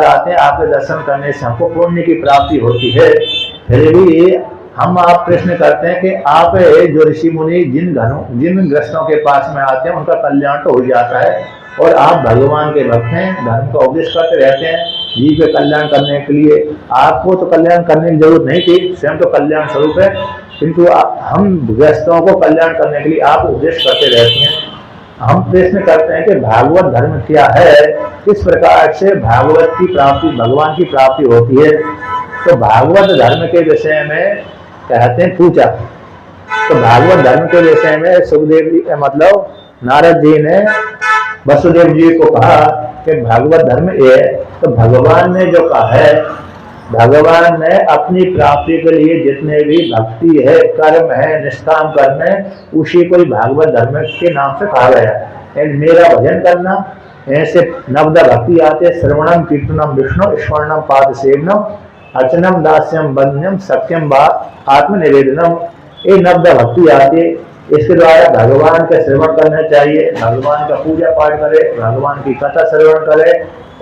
आते हैं, आपके दर्शन करने से हमको पुण्य की प्राप्ति होती है। फिर भी हम आप प्रश्न करते हैं कि आप जो ऋषि मुनि जिन ग्रस्तों के पास में आते हैं उनका कल्याण तो हो जाता है, और आप भगवान के भक्त हैं, धर्म का उपदेश करते रहते हैं जीव के कल्याण करने के लिए। आपको तो कल्याण करने की जरूरत नहीं थी, स्वयं तो कल्याण स्वरूप है, किंतु हम ग्रस्तों को कल्याण करने के लिए आप उपदेश करते रहते हैं। हम प्रश्न करते हैं कि भागवत धर्म क्या है, किस प्रकार से भागवत की प्राप्ति, भगवान की प्राप्ति होती है। तो भागवत धर्म के विषय में कहते हैं पूछा, तो भागवत धर्म के विषय में सुखदेव जी मतलब नारद जी ने वसुदेव जी को कहा कि भागवत धर्म ये है। तो भगवान ने जो कहा है, भगवान ने अपनी प्राप्ति के लिए जितने भी भक्ति है, कर्म है, निष्काम कर्म है, उसी को ही भागवत धर्म के नाम से कहा गया है। मेरा भजन करना, ऐसे नवदा भक्ति आते, श्रवणम कीर्तनम विष्णु स्वर्णम पाद सेवनम अर्चनम दास्यम बंध्यम सत्यम बा आत्मनिवेदनम, ये नवदा भक्ति आती है। इसके द्वारा भगवान का श्रवण करना चाहिए, भगवान का पूजा पाठ करे, भगवान की कथा श्रवण करे,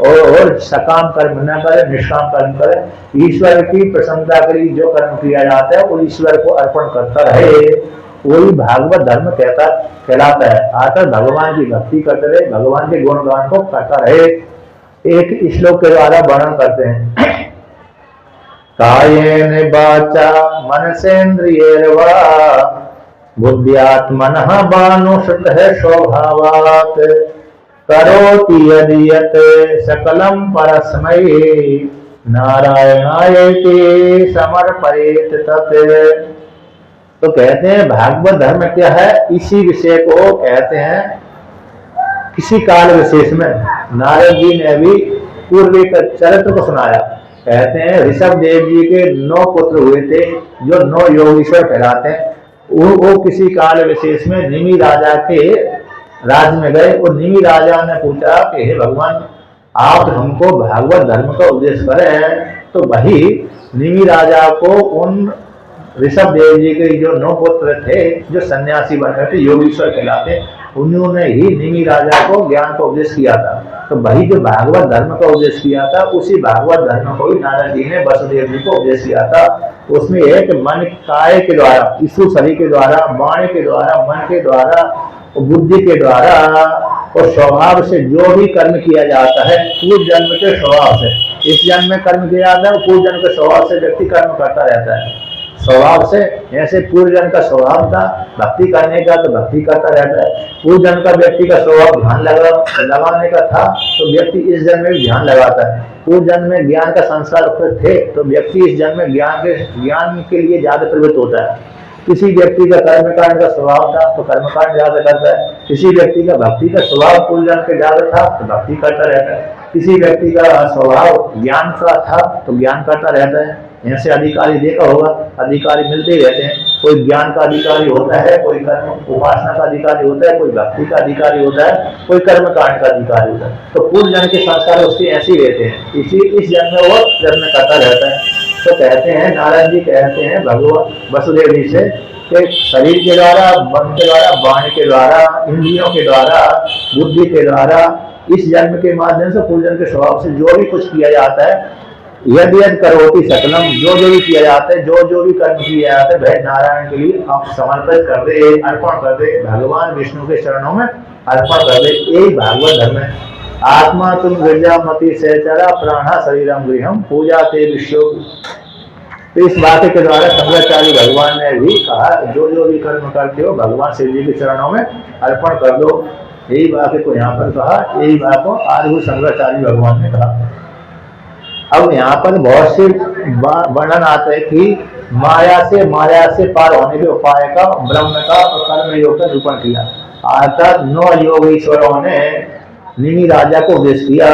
और सकाम कर्म न करे, निष्काम कर्म करे, ईश्वर की प्रसन्नता के लिए जो कर्म किया जाता है वो ईश्वर को अर्पण करता रहे, वही भागवत धर्म कहलाता है। आकर भगवान की भक्ति करते रहे, भगवान के गुणगान को करता रहे। एक श्लोक के द्वारा वर्णन करते हैं, कायेन वाचा मनसेन्द्रियैर्वा बुद्ध्यात्मनः भानुसुतः स्वभावात् करोति यदि यत् सकलं परस्मै नारायणायेति समर्पयेत तत्। तो कहते हैं भागवत धर्म क्या है, इसी विषय को कहते हैं किसी काल विशेष में नारद जी ने भी पूर्व के चरित्र को सुनाया। कहते हैं ऋषभ देव जी के 9 पुत्र हुए थे जो 9 योगीश्वर कहलाते हैं। वो किसी काल विशेष में निमि राजा के राज में गए, और निमि राजा ने पूछा कि हे भगवान, आप हमको भागवत धर्म का उपदेश करें। तो वही निमि राजा को उन ऋषभ देव जी के जो 9 पुत्र थे जो सन्यासी बन गए थे, योगीश्वर कहलाते, उन्होंने ही निमि राजा को ज्ञान का उपदेश किया था। तो वही जो भागवत धर्म का उपदेश किया था, उसी भागवत धर्म को ही नारद जी ने वसुदेव जी को उपदेश किया था। उसमें एक मन काय के द्वारा, ईश्वर शरीर के द्वारा, वाणी के द्वारा, मन के द्वारा, बुद्धि के द्वारा और स्वभाव से जो भी कर्म किया जाता है पूर्व जन्म के स्वभाव से, इस जन्म में कर्म किया जाता है, पूर्व जन्म के स्वभाव से व्यक्ति कर्म करता रहता है स्वभाव से। ऐसे पूर्व जन्म का स्वभाव था भक्ति करने का, तो भक्ति करता रहता है। पूर्व जन्म का व्यक्ति का स्वभाव ध्यान लगाने का था, तो व्यक्ति इस जन्म में ध्यान लगाता है। पूर्व जन्म में ज्ञान का संस्कार थे, तो व्यक्ति इस जन्म में ज्ञान के लिए ज्यादा प्रवृत्त होता है। किसी व्यक्ति का कर्मकांड का स्वभाव था तो कर्मकांड ज्यादा करता है, किसी व्यक्ति का भक्ति का स्वभाव पूर्व जन्म के ज्यादा था तो भक्ति करता रहता है, किसी व्यक्ति का स्वभाव ज्ञान का था तो ज्ञान करता रहता है। ऐसे अधिकारी देखा होगा, अधिकारी मिलते ही रहते हैं, कोई ज्ञान का अधिकारी होता है, कोई कर्म उपासना का अधिकारी होता है, कोई भक्ति का अधिकारी होता है, कोई कर्मकांड का अधिकारी होता है। तो पूर्व जन्म के संस्कार उसके ऐसे ही रहते हैं, इस जन्म में वो जन्म करता रहता है। तो कहते हैं नारायण जी कहते हैं भगवान वसुदेव जी से कि शरीर के द्वारा, मन के द्वारा, वाणी के द्वारा, इंद्रियों के द्वारा, बुद्धि के द्वारा, इस जन्म के माध्यम से पूर्व जन्म के स्वभाव से जो भी कुछ किया जाता है, यदि यदि करोति सकलम, जो भी किया जाता है, जो भी कर्म किया जाता है, वह नारायण के लिए आप समर्पित कर दे, अर्पण कर दे, भगवान विष्णु के चरणों में अर्पण कर दे। यही भागवत धर्म है। आत्मा तुम गिरजामती सहचरा प्राणा शरीरम गृहम पूजा ते विश्व। तो इस वाक्य के द्वारा शंकराचार्य भगवान ने भी कहा जो भी कर्म करते हो भगवान शिव जी के चरणों में अर्पण कर दो। यही वाक्य को यहाँ पर कहा, यही वाक्य को आदि शंकराचार्य भगवान ने कहा। अब यहाँ पर बहुत से वर्णन आते हैं कि माया से पार होने के उपाय का, ब्रह्म का और कर्म योग का निरूपण किया। अर्थात 9 योगीश्वरों ने निमि राजा को उपदेश किया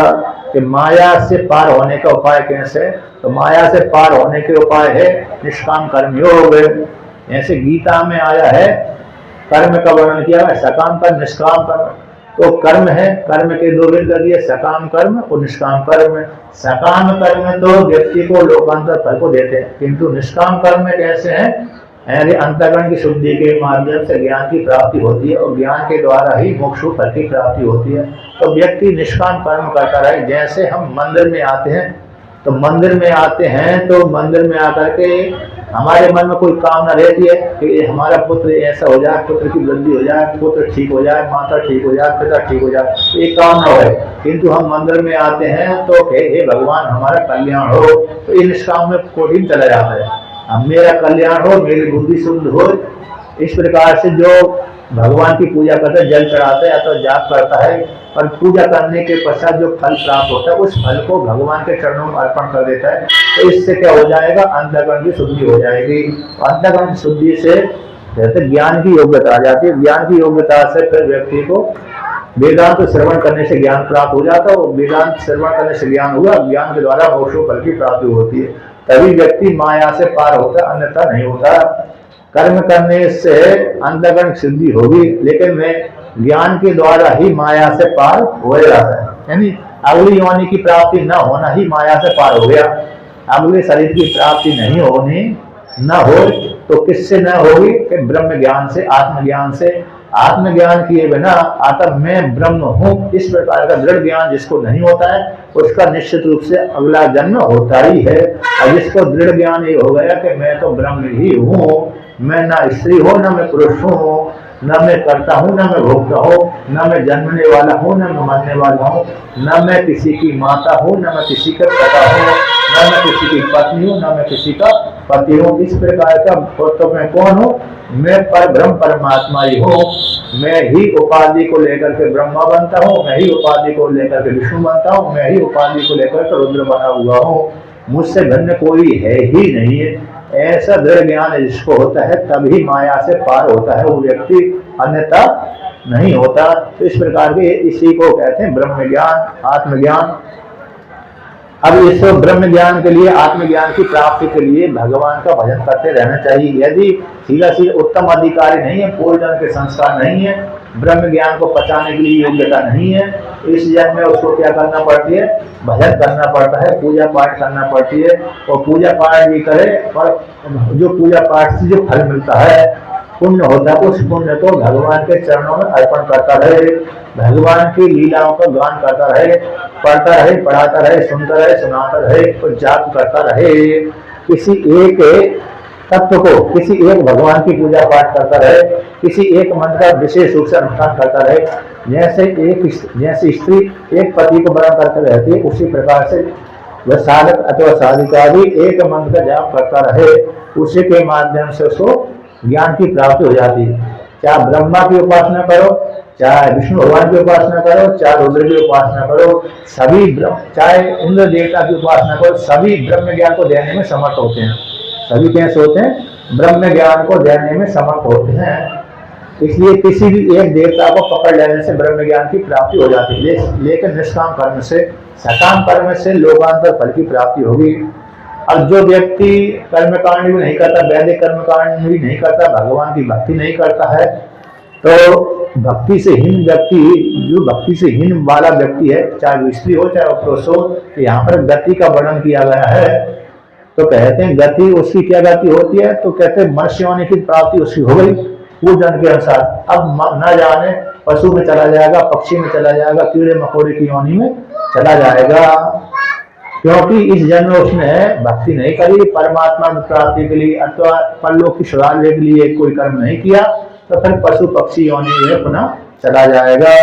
कि माया से पार होने का उपाय कैसे। तो माया से पार होने के उपाय है निष्काम कर्म योग। ऐसे गीता में आया है, कर्म का वर्णन किया है, सकाम कर्म, निष्काम कर्म। तो कर्म है, कर्म के 2 विध कर दिए, सकाम कर्म और निष्काम कर्म। सकाम कर्म तो व्यक्ति को लोकांतर फल को देते हैं, किंतु निष्काम कर्म कैसे हैं यानी अंतःकरण की शुद्धि के माध्यम से ज्ञान की प्राप्ति होती है और ज्ञान के द्वारा ही मोक्ष फल की प्राप्ति होती है। तो व्यक्ति निष्काम कर्म करता रहे। जैसे हम मंदिर में आते हैं तो मंदिर में आते हैं तो मंदिर में आकर के हमारे मन में कोई कामना रहती है कि हमारा पुत्र ऐसा हो जाए, पुत्र की वृद्धि हो जाए, पुत्र ठीक हो जाए, माता ठीक हो जाए, पिता ठीक हो जाए, एक कामना है। किंतु हम मंदिर में आते हैं तो हे भगवान हमारा कल्याण हो, तो ये निष्काम में कठिन चला जाता है। अब मेरा कल्याण हो, मेरी बुद्धि शुद्ध हो, इस प्रकार से जो भगवान की पूजा करता है, जल चढ़ाता है या तो जाप करता है, और पूजा करने के पश्चात जो फल प्राप्त होता है उस फल को भगवान के चरणों में अर्पण कर देता है। तो इससे क्या हो जाएगा, अंतःकरण की शुद्धि हो जाएगी। अंतःकरण की शुद्धि से जैसे ज्ञान की योग्यता आ जाती है। ज्ञान की योग्यता से फिर व्यक्ति को वेदांत श्रवण करने से ज्ञान प्राप्त हो जाता है। वेदांत श्रवण करने से ज्ञान हुआ, ज्ञान के द्वारा मोक्ष फल की प्राप्ति होती है। तभी व्यक्ति माया से पार होता, अन्यथा नहीं होता। कर्म करने से अंतःकरण सिद्धि होगी, लेकिन मैं ज्ञान के द्वारा ही माया से पार हो जाता है। यानी अगली योनि की प्राप्ति न होना ही माया से पार हो गया। अगले शरीर की प्राप्ति नहीं होनी न हो तो किससे न होगी कि ब्रह्म ज्ञान से, आत्मज्ञान से। आत्मज्ञान किए बिना आत्म मैं ब्रह्म हूँ, इस प्रकार का दृढ़ ज्ञान जिसको नहीं होता है उसका निश्चित रूप से अगला जन्म होता ही है। और जिसको दृढ़ ज्ञान ये हो गया कि मैं तो ब्रह्म ही हूँ, मैं ना स्त्री हूँ न मैं पुरुष हूँ, न मैं करता हूँ न मैं भोगता हूँ, न मैं जन्मने वाला हूँ न मैं मरने वाला हूँ, न मैं किसी की माता हूँ न मैं किसी का पिता हूँ, न मैं किसी की पत्नी हूँ न मैं किसी का पति हूँ। इस प्रकार का तो मैं कौन हूँ, मैं पर ब्रह्म परमात्मा ही हूँ। मैं ही उपाधि को लेकर के ब्रह्मा बनता हूँ, मैं ही उपाधि को लेकर के विष्णु बनता हूँ, मैं ही उपाधि को लेकर के रुद्र बना हुआ हूँ। मुझसे भिन्न कोई है ही नहीं है। ऐसा दृढ़ ज्ञान जिसको होता है तभी माया से पार होता है वो व्यक्ति, अन्यथा नहीं होता। तो इस प्रकार के इसी को कहते हैं ब्रह्म ज्ञान, आत्मज्ञान। अब इस ब्रह्म ज्ञान के लिए, आत्मज्ञान की प्राप्ति के लिए भगवान का भजन करते रहना चाहिए। यदि सीधा सीधा उत्तम अधिकारी नहीं है, पूर्वजन्म के संस्कार नहीं है, ब्रह्म ज्ञान को पचाने के लिए योग्यता नहीं है, इस जन्म में उसको क्या करना पड़ती है, भजन करना पड़ता है, पूजा पाठ करना पड़ती है। और पूजा पाठ भी करे, और जो पूजा पाठ से जो फल मिलता है, पुण्य होता है, उस पुण्य को भगवान के चरणों में अर्पण करता रहे, भगवान की लीलाओं का गान करता रहे, पढ़ता रहे, पढ़ाता रहे, सुनता रहे, सुनाता रहे और जाप करता रहे। किसी एक तत्व को, किसी एक भगवान की पूजा पाठ करता रहे, किसी एक मंत्र का विशेष रूप से अनुष्ठान करता रहे। जैसे स्त्री एक पति को वरण करके रहती है, उसी प्रकार से वह साधक अथवा साधिका भी एक मंत्र का जाप करता रहे, उसी के माध्यम से उसको ज्ञान की प्राप्ति हो जाती है। चाहे ब्रह्मा की उपासना करो, चाहे विष्णु भगवान की उपासना करो, चाहे रुद्र की उपासना करो, सभी चाहे इंद्र देवता की उपासना करो, सभी ब्रह्म ज्ञान को देने में समर्थ होते हैं। सभी कैसे होते हैं, ब्रह्म ज्ञान को देने में समर्थ होते हैं। इसलिए किसी भी एक देवता को पकड़ लेने से ब्रह्म ज्ञान की प्राप्ति हो जाती है। लेकिन निष्काम कर्म से, सकाम कर्म से लोकांतर फल की प्राप्ति होगी। और जो व्यक्ति कर्मकांड भी नहीं करता, वैदिक कर्मकांड भी नहीं करता, भगवान की भक्ति नहीं करता है, तो भक्ति से हीन व्यक्ति, जो भक्ति से हीन वाला व्यक्ति है, चाहे वो स्त्री हो चाहे वो पुरुष हो, तो यहाँ पर गति का वर्णन किया गया है। तो कहते हैं गति, उसकी क्या गति होती है, तो कहते हैं मनुष्य होने की प्राप्ति उसकी हो गई पूजन के अनुसार। अब न जाने पशु में चला जाएगा, पक्षी में चला जाएगा, कीड़े मकोड़े की योनि में चला जाएगा, क्योंकि इस जन्म में उसने भक्ति नहीं करी, परमात्मा की प्राप्ति के लिए अथवा परलोक की सुधारने के लिए कोई कर्म नहीं किया, तो फिर पशु पक्षी योनि में पुनः चला जाएगा।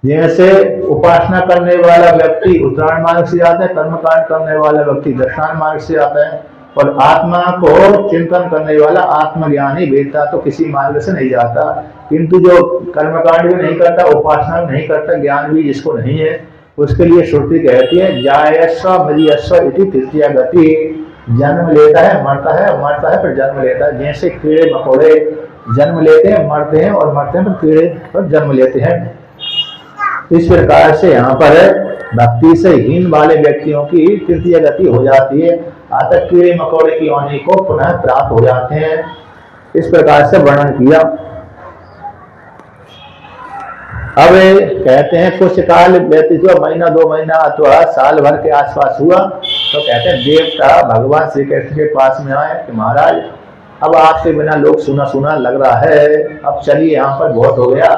जैसे उपासना करने वाला व्यक्ति उत्तरायण मार्ग से जाता है, कर्मकांड करने वाला व्यक्ति दक्षिणायन मार्ग से आता है, और आत्मा को चिंतन करने वाला आत्मज्ञानी वेदता तो किसी मार्ग से नहीं जाता। किंतु जो कर्मकांड भी नहीं करता, उपासना भी नहीं करता, ज्ञान भी जिसको नहीं है, उसके लिए श्रुति कहती है जायस्व मरियस्व इति तृतीया गति। जन्म लेता है, मरता है फिर जन्म लेता है। जैसे कीड़े मकोड़े जन्म लेते हैं, मरते हैं, और मरते हैं फिर कीड़े पर जन्म लेते हैं। इस प्रकार से यहाँ पर भक्ति से हीन वाले व्यक्तियों की तृतीय गति हो जाती है, अतः कीड़े मकोड़े की योनि को पुनः प्राप्त हो जाते हैं। इस प्रकार से वर्णन किया। अब कहते हैं कुछ काल व्यतीत हुआ, महीना 2 महीना अथवा साल भर के आसपास हुआ, तो कहते हैं देवता भगवान श्री कृष्ण के पास में आए कि महाराज अब आपके बिना लोग सुना सुना लग रहा है, अब चलिए यहाँ पर बहुत हो गया,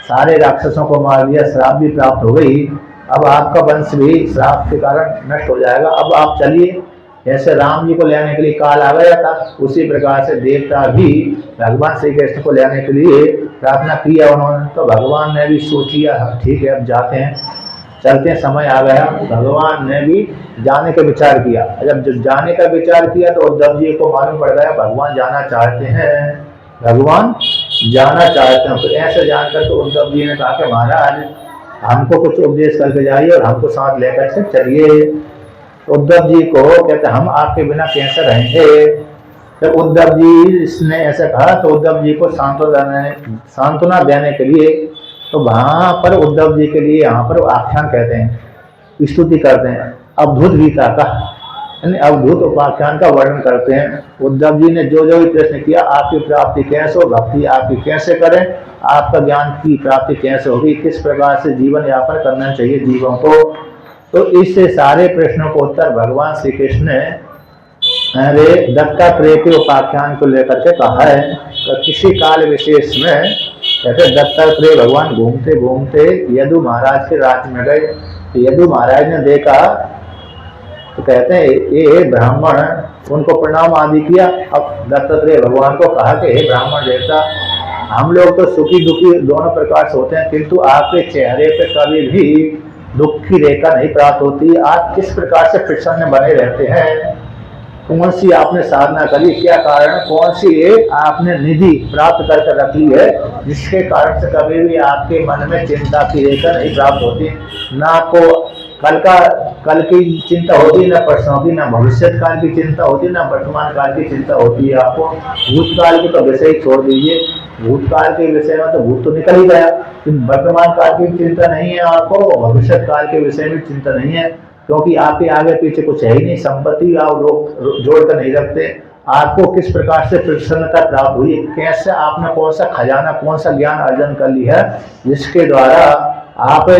सारे राक्षसों को मार दिया, श्राप भी प्राप्त हो गई, अब आपका वंश भी श्राप के कारण नष्ट हो जाएगा, अब आप चलिए। जैसे राम जी को लेने के लिए काल आ गया था, उसी प्रकार से देवता भी भगवान श्री कृष्ण को लेने के लिए प्रार्थना किया उन्होंने, तो भगवान ने भी सोचिया ठीक है अब जाते हैं, चलते समय आ गया। भगवान ने भी जाने का विचार किया, जब जाने का विचार किया तो उद्धव जी को मालूम पड़ गया भगवान जाना चाहते हैं, भगवान जाना चाहते हैं। तो ऐसे जानकर तो उद्धव जी ने कहा कि महाराज हमको कुछ उपदेश करके जाइए और हमको साथ लेकर के चलिए। उद्धव जी को कहते हम आपके बिना कैसे रहेंगे। जब उद्धव जी ने ऐसा कहा तो उद्धव जी को सांत्वना देने के लिए तो वहां पर उद्धव जी के लिए यहाँ पर आख्यान कहते हैं, स्तुति करते हैं, अवधूत गीता का यानी अवधूत उपाख्यान का वर्णन करते हैं। उद्धव जी ने जो जो भी प्रश्न किया, आपकी प्राप्ति कैसे हो, भक्ति आपकी कैसे करें, आपका ज्ञान की प्राप्ति कैसे होगी, किस प्रकार से जीवन यापन करना चाहिए जीवों को, तो इससे सारे प्रश्नों को उत्तर भगवान श्री कृष्ण ने दत्तात्रेय के उपाख्यान को लेकर के कहा है। तो किसी काल विशेष में कहते दत्तात्रेय भगवान घूमते घूमते यदु महाराज के राज्य में गए, तो यदु महाराज ने देखा तो कहते हैं ये ब्राह्मण, उनको प्रणाम आदि किया। अब दत्तात्रेय भगवान को कहा कि हे ब्राह्मण देवता, हम लोग तो सुखी दुखी दोनों प्रकार से होते हैं, किंतु आपके चेहरे पे कभी भी दुख की रेखा नहीं प्राप्त होती, आप किस प्रकार से प्रसन्न बने रहते हैं, कौन सी आपने साधना करी, क्या कारण, कौन सी आपने निधि प्राप्त करके रखी है जिसके कारण से कभी भी आपके मन में चिंता की रेखा नहीं प्राप्त होती, ना आपको कल की चिंता होती, ना परसों की, ना भविष्य काल की चिंता होती, ना वर्तमान काल की चिंता होती है आपको। भूतकाल की तो विषय ही छोड़ दीजिए, भूतकाल के विषय में तो भूत तो निकल ही गया, वर्तमान काल की चिंता नहीं है आपको, भविष्य काल के विषय में चिंता नहीं है, क्योंकि आपके आगे पीछे कुछ है ही नहीं, संपत्ति आप जोड़ कर नहीं रखते। आपको किस प्रकार से प्रसन्नता प्राप्त हुई, कैसे आपने कौन सा खजाना, कौन सा ज्ञान अर्जन कर लिया है जिसके द्वारा आप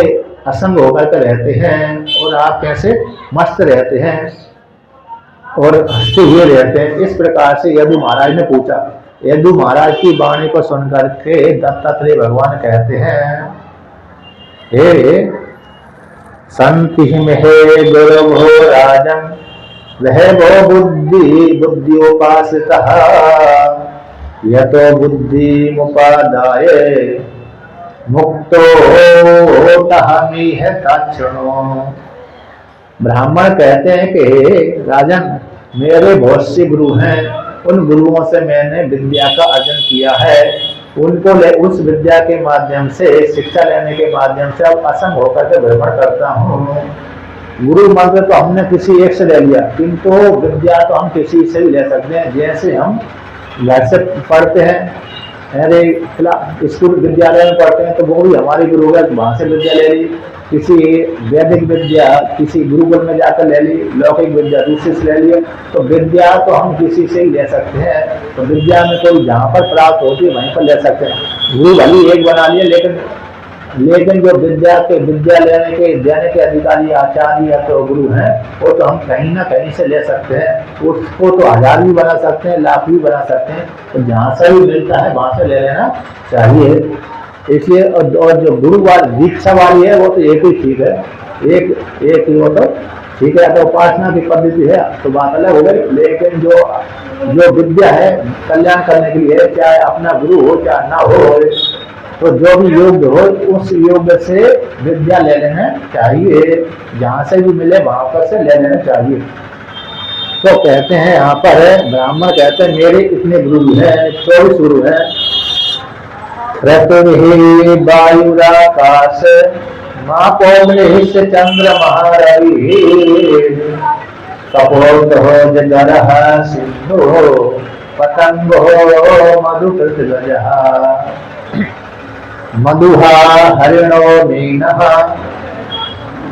असंग होकर के रहते हैं और आप कैसे मस्त रहते हैं और हंसते हुए रहते हैं। इस प्रकार से यदु महाराज ने पूछा। यदु महाराज की वाणी को सुनकर के दत्तात्रेय भगवान कहते हैं, हे संति में गुरु भो राजन वह भो बुद्धियोपासितः यतो बुद्धि मुपादाय मुक्तो होतहमिह तच्छृणु। ब्राह्मण कहते हैं कि राजन मेरे बहुत से गुरु हैं, उन गुरुओं से मैंने विद्या का अर्जन किया है, उनको उस विद्या के माध्यम से, शिक्षा लेने के माध्यम से अब असंग होकर के भ्रमण करता हूँ। गुरु मंत्र तो हमने किसी एक से ले लिया, किंतु विद्या तो हम किसी से भी ले सकते हैं। जैसे हम घर से पढ़ते हैं, अरे स्कूल विद्यालय में पढ़ते हैं तो वो भी हमारे गुरु है, वहां से विद्या ले ली, किसी वैदिक विद्या किसी गुरुकुल में जाकर ले ली, लौकिक विद्या दूसरे से ले लिया, तो विद्या तो हम किसी से ही ले सकते हैं। तो विद्या में कोई जहाँ पर प्राप्त होती है वहीं पर ले सकते हैं। गुरु भली एक बना लिया, लेकिन जो विद्या लेने के देने के अधिकारी आचार्य या तो गुरु हैं, वो तो हम कहीं ना कहीं से ले सकते हैं। उसको तो 1000 भी बना सकते हैं, लाख भी बना सकते हैं, तो जहाँ से भी मिलता है वहां से ले लेना चाहिए। इसलिए और जो गुरु वाली दीक्षा वाली है वो तो एक ही ठीक है, एक वो तो ठीक है, तो उपासना की पद्धति है तो बात अलग हो गई। लेकिन जो विद्या है कल्याण करने के लिए, चाहे अपना गुरु हो चाहे ना हो, तो जो भी योग्य हो उस योग्य से विद्या ले लेना चाहिए, जहाँ से भी मिले वहां पर से ले लेना चाहिए। तो कहते हैं यहाँ पर ब्राह्मण कहते हैं मेरे इतने गुरु हैं, 24 गुरु हैं। ऋतु वायुराकाश माँ पौमणि चंद्र महारवि कपोत हो जगरः सिंधु पतंगो मधुकृतगजः मधुहा हरिणो मीनः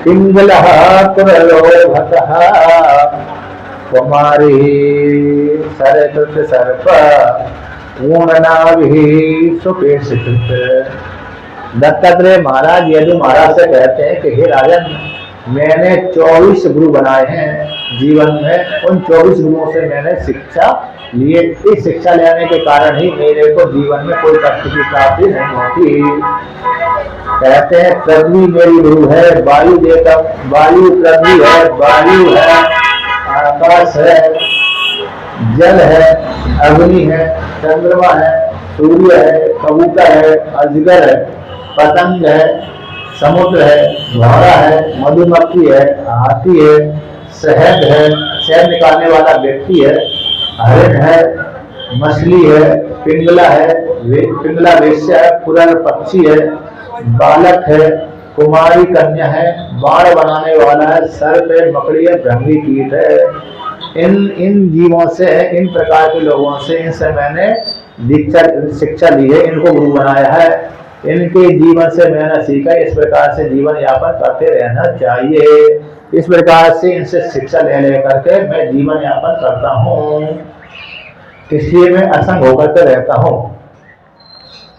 पिंगलः कुरलोभतः कुमारी सरकृत सर्प ऊर्णनाभिः सुपेक्षित। दत्तात्रेय महाराज यदु महाराज से कहते हैं कि हे राजन मैंने 24 गुरु बनाए हैं जीवन में, उन 24 गुरुओं से मैंने शिक्षा लिए। इस शिक्षा लेने के कारण ही मेरे को जीवन में कोई कष्ट की प्राप्ति नहीं होती। कहते हैं पृथ्वी मेरी गुरु है, वायु देवता, वायु पृथ्वी है, वायु है, आकाश है, जल है, अग्नि है, चंद्रमा है, सूर्य है, कबूतर है, अजगर है, पतंग है, समुद्र है, घोड़ा है, मधुमक्खी है, हाथी है, शहद है, शहद निकालने वाला व्यक्ति है, हरिण है, मछली है, पिंगला है, पिंगला वेश्या है, पुरन पक्षी है, बालक है, कुमारी कन्या है, बाण बनाने वाला है, सर्प है, मकड़ी है, भृंगी कीट है। इन जीवों से, इन प्रकार के लोगों से, इनसे मैंने दीक्षा शिक्षा ली है, इनको गुरु बनाया है, इनके जीवन से मैंने सीखा इस प्रकार से जीवन यापन करते रहना चाहिए। इस प्रकार से इनसे शिक्षा ले करके मैं जीवन यापन करता हूँ, इसलिए मैं असंग होकर के रहता हूँ।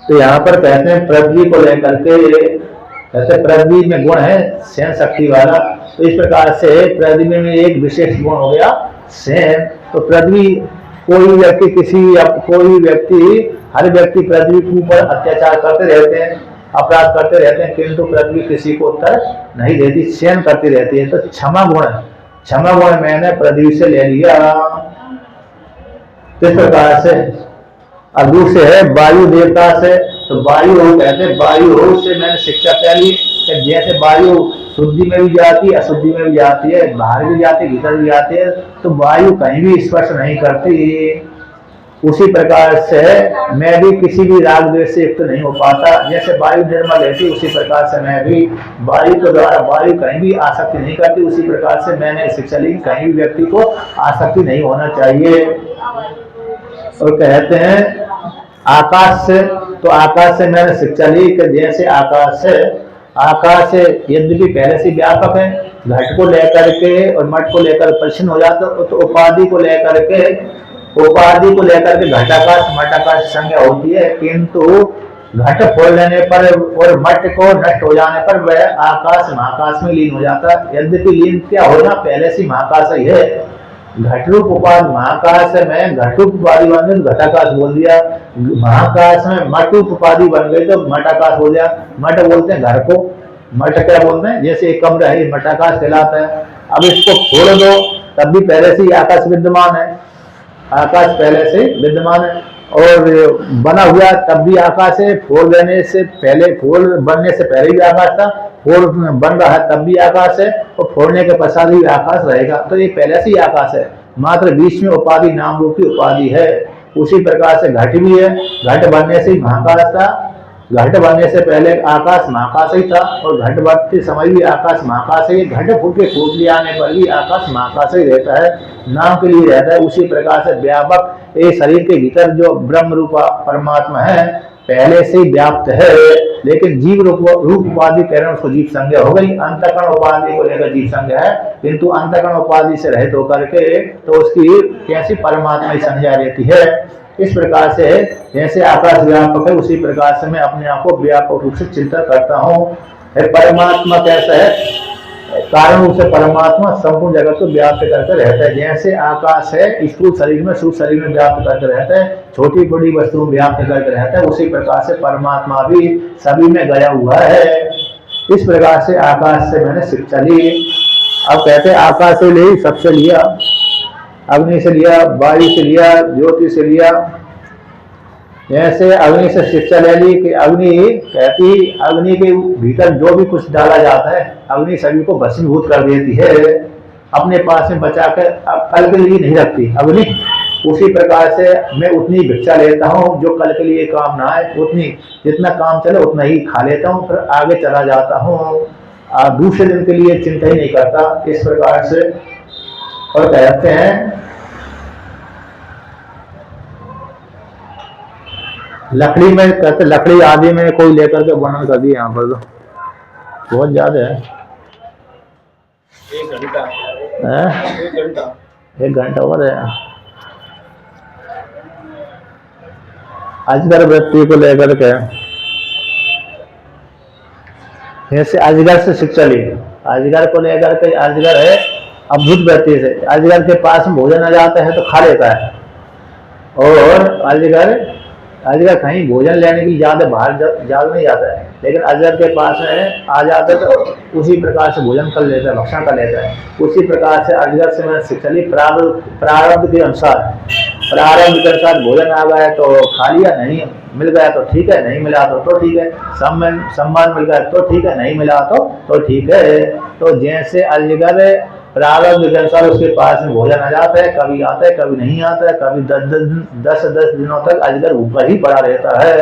तो यहाँ पर कहते हैं पृथ्वी को लेकर के, कहते पृथ्वी में गुण है सहन शक्ति वाला। तो इस प्रकार से पृथ्वी में एक विशेष गुण हो गया सहन। तो पृथ्वी, कोई व्यक्ति हर व्यक्ति पृथ्वी के ऊपर अत्याचार करते रहते हैं, अपराध करते रहते हैं, किंतु पृथ्वी किसी को उत्तर नहीं देती, सहन करती रहती है। तो क्षमा गुण मैंने पृथ्वी से ले लिया। इस प्रकार से अब दूसरे है वायु देवता से। तो वायु कहते हैं, वायु से मैंने शिक्षा क्या ली कि जैसे वायु शुद्धि में भी जाती है, अशुद्धि में भी जाती है, बाहर भी जाती है, भीतर भी जाती है, तो वायु कहीं भी स्पर्श नहीं करती। उसी प्रकार से मैं भी किसी भी राग द्वेष से युक्त नहीं हो पाता। जैसे वायु निर्मल रहती, उसी प्रकार से मैं भी वायु के द्वारा, वायु कहीं भी आसक्ति नहीं करती। उसी प्रकार से मैंने शिक्षा ली, कहीं भी व्यक्ति को आसक्ति नहीं होना चाहिए। और कहते हैं आकाश से। तो आकाश से मैंने शिक्षा ली कि जैसे आकाश यद्यपि पहले से व्यापक है, घट को लेकर के और मठ को लेकर प्रश्न हो जाता, तो उपाधि को लेकर के घटाकाश मठाकाश संज्ञा होती है, किंतु घट फोड़ लेने पर और मठ को नष्ट हो जाने पर वह आकाश महाकाश में लीन हो जाता है। यद्यपि लीन क्या होना पहले से महाकाश ही है। घट रूप उपाधि महाकाश में घट रूप उपाधि बन गई तो घटाकाश बोल दिया, महाकाश में मठ रूप उपाधि बन गई तो मठाकाश हो गया। मठ बोलते हैं घर को, मठ क्या बोलते हैं, जैसे एक कमरा है मठाकाश कहलाता है। अब इसको फोड़ दो तब भी पहले से ही आकाश विद्यमान है, आकाश पहले से विद्यमान है, और बना हुआ तब भी आकाश है। फोड़ देने से पहले, फोड़ बनने से पहले भी आकाश था, फोड़ बन रहा है तब भी आकाश है, और फोड़ने के पश्चात भी आकाश रहेगा। तो ये पहले से ही आकाश है, मात्र बीच में उपाधि नाम रूप की उपाधि है। उसी प्रकार से घट भी है, घट बनने से ही महाकाश था, घट बनने से पहले आकाश महाकाश ही था, और घट बनते समय भी आकाश महाकाश है। घट फूट के फूट ले आने पर भी आकाश महाकाश ही रहता है, नाम के लिए रहता है। उसी प्रकार से व्यापक ये शरीर के भीतर जो ब्रह्म रूपा परमात्मा है पहले से ही व्याप्त है, लेकिन जीव रूप उपाधि कह रहे हैं, उसको जीव संज्ञा हो गई। अंतःकरण उपाधि को लेकर जीव संज्ञा है, किंतु अंतःकरण उपाधि से रहित होकर के तो उसकी कैसी परमात्मा की संज्ञा रहती है। इस प्रकार से जैसे आकाश व्यापक है, उसी प्रकार से मैं अपने आप को व्यापक रूप से चिंतन करता हूँ। परमात्मा कैसा है, कारण रूप से परमात्मा संपूर्ण जगत को व्याप्त करके रहता है। जैसे आकाश है स्थूल शरीर में, सूक्ष्म शरीर में व्याप्त करके रहता है, छोटी बड़ी वस्तुओं में व्याप्त करके रहता है, उसी प्रकार से परमात्मा भी सभी में गया हुआ है। इस प्रकार से आकाश से मैंने शिक्षा ली। अब कहते हैं आकाश से ले, सबसे लिया, अग्नि से लिया, वायु से लिया, ज्योति से लिया। जैसे अग्नि से शिक्षा ले ली कि अग्नि कहती, अग्नि के भीतर जो भी कुछ डाला जाता है अग्नि सभी को भस्मीभूत कर देती है, अपने पास में बचा कर अब कल के लिए नहीं रखती अग्नि। उसी प्रकार से मैं उतनी भिक्षा लेता हूँ जो कल के लिए काम ना आए, उतनी जितना काम चले उतना ही खा लेता हूँ, फिर आगे चला जाता हूँ, दूसरे दिन के लिए चिंता ही नहीं करता। इस प्रकार से और कहते हैं लकड़ी में, कहते लकड़ी आदि में कोई लेकर के वर्णन कर दिया, यहाँ पर तो बहुत ज्यादा है। 1 घंटा और है। अजगर वृत्ति को लेकर के, जैसे अजगर से शिक्षा ली, अजगर को लेकर के, अजगर है अद्भुत व्यक्ति से, अजगर के पास में भोजन आ जाता है तो खा लेता है, और अजगर अजगर कहीं भोजन लेने के लिए ज्यादा बाहर ज्यादा नहीं जाता है, लेकिन अजगर के पास में आ जाता है तो उसी प्रकार से भोजन कर लेता है, भक्षण कर लेता है। उसी प्रकार से अजगर से मैंने शिक्षा ली, प्रारब्ध के अनुसार भोजन आ गया तो खा लिया, नहीं मिल गया तो ठीक है, नहीं मिला तो ठीक है, सम्मान मिल गया तो ठीक है, नहीं मिला तो ठीक है। तो जैसे अजगर प्रारब्ध के अनुसार उसके पास में भोजन आ जाता है, कभी आता है कभी नहीं आता है, कभी 10 दिनों तक अजगर ऊपर ही पड़ा रहता है,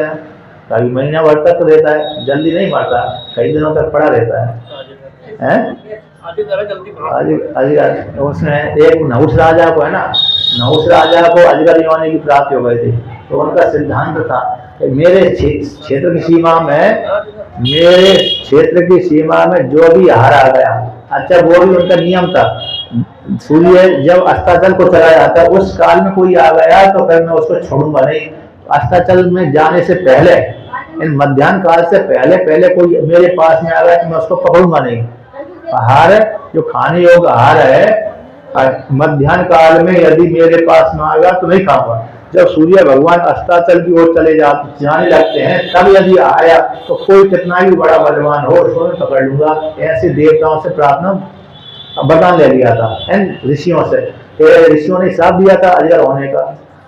कभी महीना भर तक रहता है, जल्दी नहीं मरता, कई दिनों तक पड़ा रहता है। अजगर उसमें एक नहुष राजा को है ना, नहुष राजा को अजगर योनि की प्राप्ति हो गई थी, तो उनका सिद्धांत था कि मेरे क्षेत्र की सीमा में जो भी आहार आ गया, अच्छा वो भी उनका नियम था, सूर्य जब अस्ताचल को चला जाता है उस काल में कोई आ गया तो फिर मैं उसको छोड़ूंगा नहीं, अस्ताचल में जाने से पहले, इन मध्याह्न काल से पहले कोई मेरे पास में आ गया तो मैं उसको पकड़ूंगा नहीं। आहार जो खाने योग्य आहार है मध्याह्न काल में यदि मेरे पास में आ गया तो नहीं खाऊंगा। जब सूर्य भगवान अस्ताचल की ओर जाने लगते हैं तब यदि आया तो कोई कितना भी बड़ा बलवान हो उसको मैं पकड़ लूंगा। ऐसे देवताओं से प्रार्थना वरदान ले लिया था ऋषियों से, ऋषियों ने साथ दिया था अजगर होने का।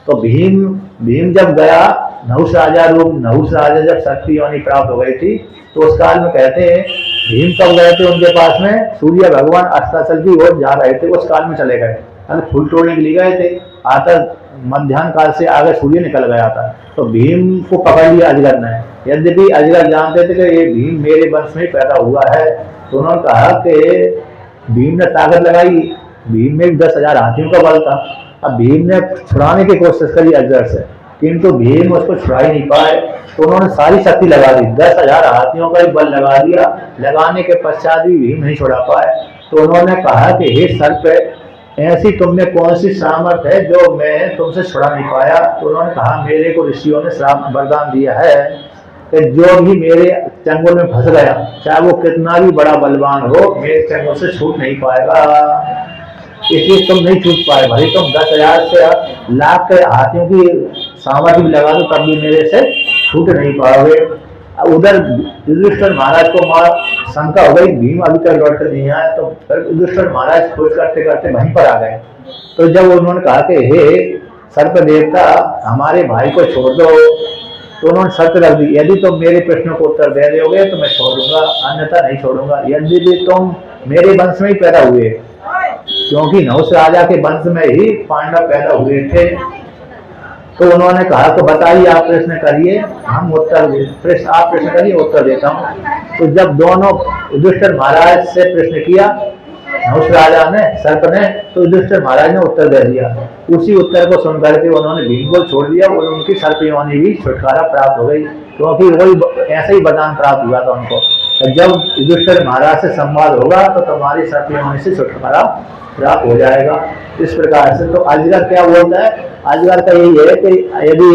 तो भीम जब गया नहुष राजा जब शक्ति योनि प्राप्त हो गई थी तो उस काल में कहते हैं भीम कब गए थे उनके पास में, सूर्य भगवान अस्ताचल की ओर जा रहे थे, उस काल में चले गए, फूल तोड़ने के लिए गए थे, आता मध्याह्न काल से आगे सूर्य निकल गया था, तो भीम को पकड़ लिया अजगर ने। यद्यपि अजगर जानते थे कि ये भीम मेरे वंश में पैदा हुआ है, तो उन्होंने कहा कि भीम ने ताकत लगाई, भीम में 10,000 हाथियों का बल था। अब भीम ने छुड़ाने की कोशिश करी अजगर से, किंतु भीम उसको छुड़ा ही नहीं पाए, तो उन्होंने सारी शक्ति लगा दी, 10,000 हाथियों का ही बल लगा दिया, लगाने के पश्चात भी भीम नहीं छुड़ा पाए। तो उन्होंने कहा कि हे सर्प, ऐसी तुमने कौन सी सामर्थ्य है जो मैं तुमसे छुड़ा नहीं पाया। तो उन्होंने कहा मेरे को ऋषियों ने श्राप वरदान दिया है कि जो भी मेरे चंगुल में फंस गया, चाहे वो कितना भी बड़ा बलवान हो, मेरे चंगुल से छूट नहीं पाएगा, इसलिए तुम नहीं छूट पाए। भाई तुम 10,000 से लाख के हाथियों की सामर्थ्य भी लगा दो तब भी मेरे से छूट नहीं पाओगे। उधर युधिष्ठिर महाराज को शंका हो गई, भीम अभी तक लौट कर नहीं आया, तो फिर युधिष्ठिर महाराज खोज करते करते वहीं पर आ गए। तो जब उन्होंने कहा कि हे सर्प देवता हमारे भाई को छोड़ दो, तो उन्होंने शर्त रख दी, यदि तुम मेरे प्रश्नों को उत्तर दे दोगे तो मैं छोड़ दूंगा, अन्यथा नहीं छोड़ूंगा। यदि भी तुम मेरे वंश में ही पैदा हुए, क्योंकि नहुष राजा के वंश में ही पांडव पैदा हुए थे, तो उन्होंने कहा तो बताइए आप प्रश्न करिए, हम उत्तर आप प्रश्न करिए उत्तर देता हूँ। तो जब दोनों युधिष्ठिर महाराज से प्रश्न किया नहुष राजा ने, सर्प ने, तो युधिष्ठिर महाराज ने उत्तर दे दिया। उसी उत्तर को सुनकर के उन्होंने भीम को छोड़ दिया और उनकी सर्प योनि भी छुटकारा प्राप्त हो गई, क्योंकि वही ऐसे ही वरदान प्राप्त हुआ था उनको। जब युधिष्ठिर महाराज से संवाद होगा तो तुम्हारी सर्प योनि से छुटकारा प्राप्त हो जाएगा। इस प्रकार से तो अजगर क्या बोलता है, अजगर का यही है कि यदि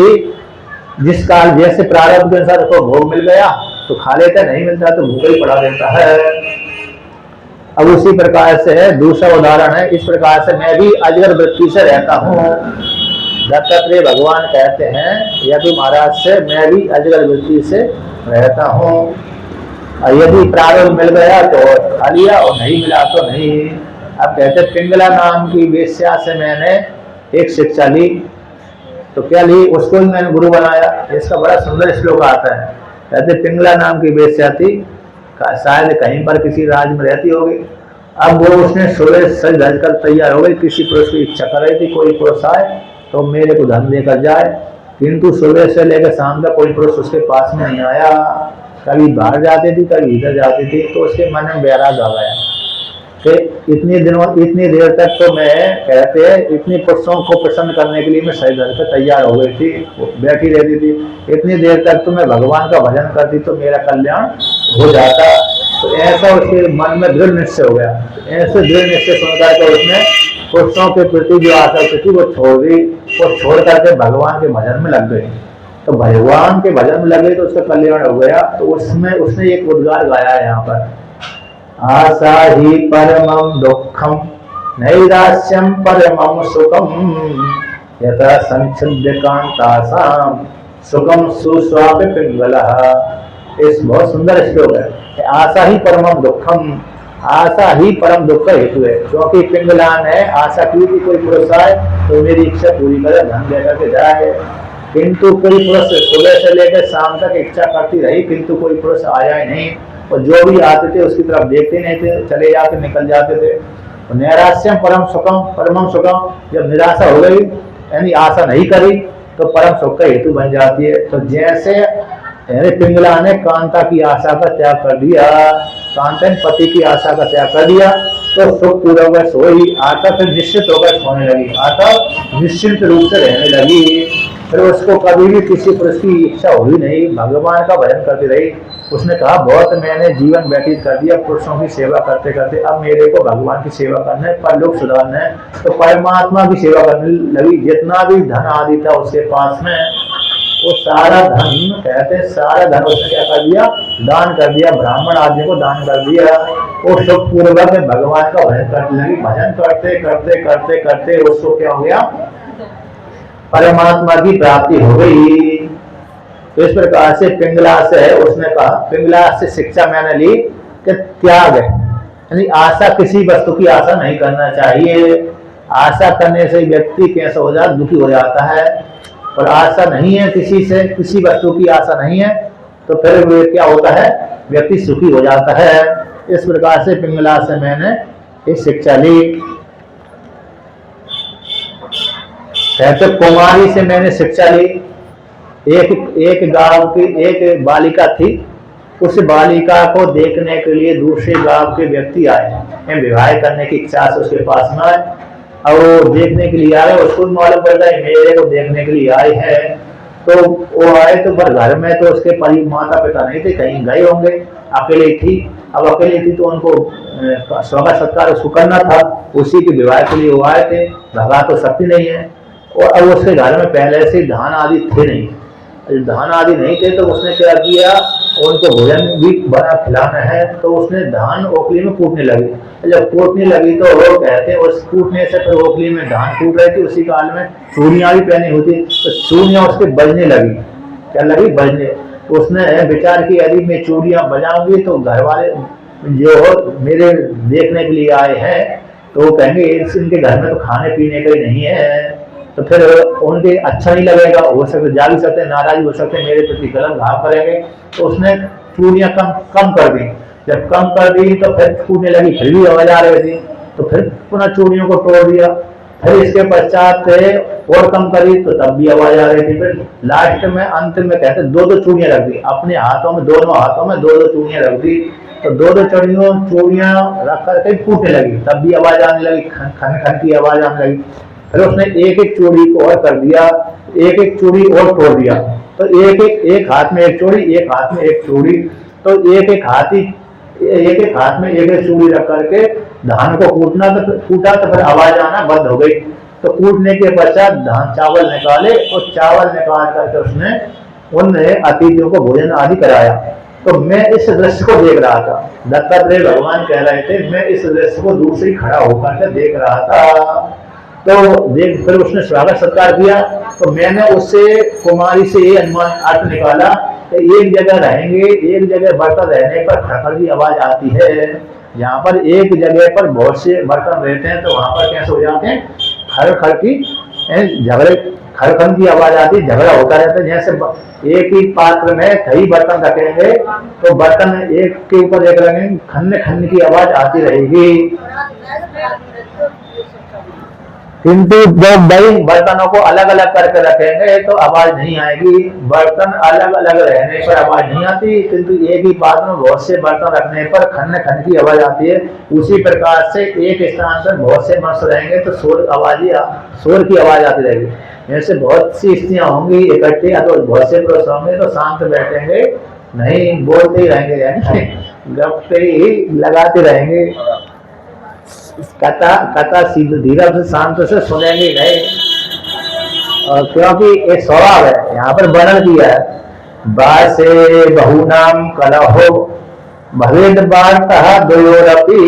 जिस काल जैसे प्रारब्ध के अनुसार उसको भोग मिल गया तो खा लेता, नहीं मिलता तो भूखा ही पड़ा रहता है। अब उसी प्रकार से दूसरा उदाहरण है, इस प्रकार से मैं भी अजगर वृत्ति से रहता हूँ। दत्तात्रेय भगवान कहते हैं यदि महाराज से मैं भी अजगर वृत्ति से रहता हूँ, यदि प्रारब्ध मिल गया तो खा लिया और नहीं मिला तो नहीं। अब कहते पिंगला नाम की वेश्या से मैंने एक शिक्षा ली, तो क्या ली, उसको ही मैंने गुरु बनाया। इसका बड़ा सुंदर श्लोक आता है, कहते पिंगला नाम की वेश्या थी, शायद कहीं पर किसी राज्य में रहती होगी। अब वो उसने सुबह सज धज कर तैयार हो गई, किसी पुरुष की इच्छा कर रही थी, कोई पुरुष आए तो मेरे को धन देकर जाए, किंतु सुबह से लेकर शाम तक कोई पुरुष उसके पास में नहीं आया। कभी बाहर जाती थी कभी इधर जाती थी, तो उसके मन में बैराग आ गया कि इतनी देर तक तो मैं कहते हैं इतने पुरुषों को प्रसन्न करने के लिए मैं सही घर पे तैयार हो गई थी, बैठी रहती थी, इतनी देर तक तो मैं भगवान का भजन करती तो मेरा कल्याण हो जाता। तो ऐसा उसके मन में दृढ़ निश्चय हो गया। ऐसे दृढ़ निश्चय सुनकर के उसने पुरुषों के प्रति जो आसक्ति थी वो छोड़ दी, और छोड़ करके भगवान के भजन में लग गई। तो भगवान के भजन में लगे तो उसका कल्याण हो गया। तो उसमें उसने एक उद्गार गाया है यहाँ पर, आशा ही परमं दुःखम नैराश्यम परमं सुखम यथा संच्छिद्य कांतासाम सुखम सुस्वापि पिंगलः। इस बहुत सुंदर श्लोक है। आशा ही परमं दुःखम, आशा ही परम दुख का हेतु है, क्योंकि पिंगला ने आशा की कि कोई पुरुष आए तो मेरी इच्छा पूरी करे, धन देकर के जाए, किंतु कोई पुरुष सुबह से लेकर शाम तक इच्छा करती रही, किंतु कोई पुरुष आया ही नहीं, और जो भी आते थे उसकी तरफ देखते नहीं थे, चले जाते निकल जाते थे। तो नैराश्यम परम सुखम, परमम सुखम, जब निराशा हो गई यानी आशा नहीं करी तो परम सुख का हेतु बन जाती है। तो जैसे पिंगला ने कांता की आशा का त्याग कर दिया, कांता ने पति की आशा का त्याग कर दिया, तो सुख पूर्वक सोई, आता फिर निश्चित होकर सोने लगी, आता निश्चिंत रूप से रहने लगी। फिर उसको कभी भी किसी पुरुष की इच्छा हुई नहीं, भगवान का भजन करती रही। उसने कहा बहुत मैंने जीवन व्यतीत कर दिया पुरुषों की सेवा करते करते, अब मेरे को भगवान की सेवा करना है, परलोक सुधारना है, तो परमात्मा की सेवा करने लगी। जितना भी धन आदि था उसके पास में, वो सारा धन, कहते हैं सारा धन उसने क्या कर दिया, दान कर दिया, ब्राह्मण आदमी को दान कर दिया। वो सुख पूर्वक भगवान का भजन करने लगी। भजन करते करते करते करते उसको क्या हो गया, परमात्मा की प्राप्ति हो गई। तो इस प्रकार से पिंगला से उसने कहा, पिंगला से शिक्षा मैंने ली कि त्याग है, यानी आशा, किसी वस्तु की आशा नहीं करना चाहिए। आशा करने से व्यक्ति कैसा हो जाता, दुखी हो जाता है, और आशा नहीं है किसी से, किसी वस्तु की आशा नहीं है, तो फिर क्या होता है, व्यक्ति सुखी हो जाता है। इस प्रकार से पिंगला से मैंने ये शिक्षा ली। कहते कुमारी से मैंने शिक्षा ली। एक गांव की एक बालिका थी, उस बालिका को देखने के लिए दूसरे गांव के व्यक्ति आए, विवाह करने की इच्छा से उसके पास में आए, और वो देखने के लिए आए। उसको मालूम पड़ता है मेरे को देखने के लिए आए हैं, तो वो आए तो पर घर में तो उसके परि माता पिता नहीं थे, कहीं गए होंगे, अकेले थी। अब अकेले थी तो उनको स्वागत सत्कार उसको करना था, उसी के विवाह के लिए वो आए थे, भगा तो सकती नहीं है। और अब उसके घर में पहले से धान आदि थे नहीं, धान आदि नहीं थे, तो उसने क्या किया, उनको भोजन भी बना खिलाना है, तो उसने धान ओखली में कूटने लगी। जब कूटने लगी तो वो कहते हैं उस कूटने से फिर ओखली में धान कूट रही थी, उसी काल में चूड़ियां भी पहनी होती, तो चूड़ियां उसके बजने लगी। क्या लगी, बजने। तो उसने विचार किया यदि मैं चूड़ियां बजाऊंगी तो घर वाले जो मेरे देखने के लिए आए हैं तो वो कहेंगे इनके घर में तो खाने पीने का ही नहीं है, तो फिर उनके अच्छा नहीं लगेगा, हो सकते जा भी सकते, नाराज हो सकते, मेरे प्रति गलत भाव करेंगे। तो उसने चूड़ियां कम कर दी। जब कम कर दी तो फिर छूटने लगी, फिर भी आवाज आ रही थी, तो फिर पुनः चूड़ियों को तोड़ दिया। फिर इसके पश्चात और कम करी तो तब भी आवाज आ रही थी। फिर लास्ट में अंत में कहते दो चूड़ियां रख दी अपने हाथों में, दोनों हाथों में दो चूड़ियां रख दी, तो दो चूड़ियां रख करके फूटने लगी, तब भी आवाज आने लगी, खन खन की आवाज आने लगी। फिर उसने एक एक चूड़ी को और कर दिया, एक एक चूड़ी और तोड़ दिया, तो एक हाथ में एक चूड़ी, एक हाथ में एक चूड़ी, तो एक हाथ में एक एक चूड़ी रख करके धान को कूटा तो फिर आवाज आना बंद हो गई। तो कूटने के पश्चात धान चावल निकाले, और चावल निकाल करके उसने उन अतिथियों को भोजन आदि कराया। तो मैं इस दृश्य को देख रहा था, दत्तात्रेय भगवान कह रहे थे, मैं इस दृश्य को दूर से ही खड़ा होकर के देख रहा था। तो देख फिर उसने स्वागत सत्कार किया, तो मैंने उससे कुमारी से ये अनुमान अर्थ निकाला कि एक जगह रहेंगे, एक जगह बर्तन रहने पर खड़खड़ की आवाज आती है, जहाँ पर एक जगह पर बहुत से बर्तन रहते हैं तो वहां पर कैसे हो जाते हैं, खड़खड़ की झगड़े, खड़खड़ की आवाज आती है, झगड़ा होता रहता है। जैसे एक ही पात्र में कई बर्तन रखेंगे तो बर्तन एक के ऊपर एक रखेंगे, खन्ने खन्ने की आवाज आती रहेगी। किंतु जब भाई बर्तनों को अलग अलग करके रखेंगे तो आवाज नहीं आएगी, बर्तन अलग अलग रहने पर आवाज नहीं आती, किंतु एक ही पात्र में बहुत से बर्तन रखने पर खन्न खन्न की आवाज आती है। उसी प्रकार से एक स्थान पर बहुत से मनुष्य रहेंगे तो शोर की आवाज आती रहेगी। ऐसे बहुत सी स्त्रियां होंगी इकट्ठी, तो बहुत से पुरुष होंगे तो शांत बैठेंगे, नहीं बोलते ही रहेंगे, यानी गप्पे ही लगाते रहेंगे, कथा धीरे से शांत से सुनेंगे नहीं, क्योंकि एक स्वभाव है। यहाँ पर वर्णन किया है, बासे बहुनाम कलहो भवेद वार्ता द्वयोरपि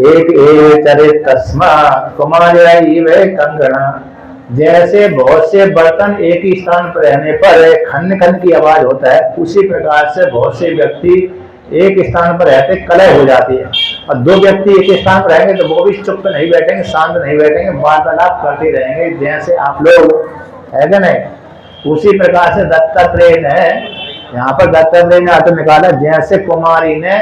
एक चरित तस्मा कुमारी वे कंगना। जैसे बहुत से बर्तन एक ही स्थान पर रहने पर खन खन की आवाज होता है, उसी प्रकार से बहुत से व्यक्ति एक स्थान पर रहते कलह हो जाती है। और दो व्यक्ति एक स्थान पर रहेंगे तो वो भी चुप नहीं बैठेंगे, शांत नहीं बैठेंगे, वार्तालाप करते रहेंगे, जैसे आप लोग है कि नहीं। उसी प्रकार से दत्तात्रेय ने यहाँ पर दत्तात्रेय ने अर्थ निकाला, जैसे कुमारी ने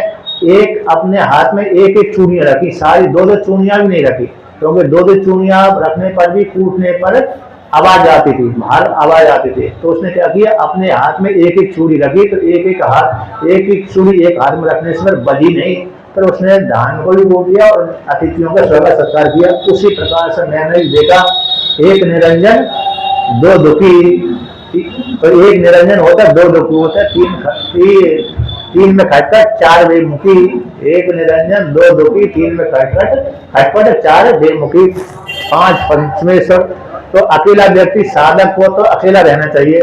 एक अपने हाथ में एक एक चूड़ियां रखी, सारी दो दो चूड़ियां भी नहीं रखी, क्योंकि दो दो चूड़ियां रखने पर भी कूटने पर आवाज आती थी, बाहर आवाज आती थी। तो उसने क्या किया, अपने हाथ में एक एक चूड़ी रखी, तो एक एक चूड़ी एक हाथ में रखने से बजी नहीं, तो उसने धान को भी बो दिया और अतिथियों का स्वागत सत्कार किया। उसी प्रकार से मैंने देखा, एक निरंजन दो दुखी, तो एक निरंजन होता है, दो दुखी होता है, तीन में खटखट चार बेमुखी। एक निरंजन दो दुखी, तीन में खटखट चार बेमुखी, पांच पंचमेश्वर। तो अकेला व्यक्ति साधक को तो अकेला रहना चाहिए,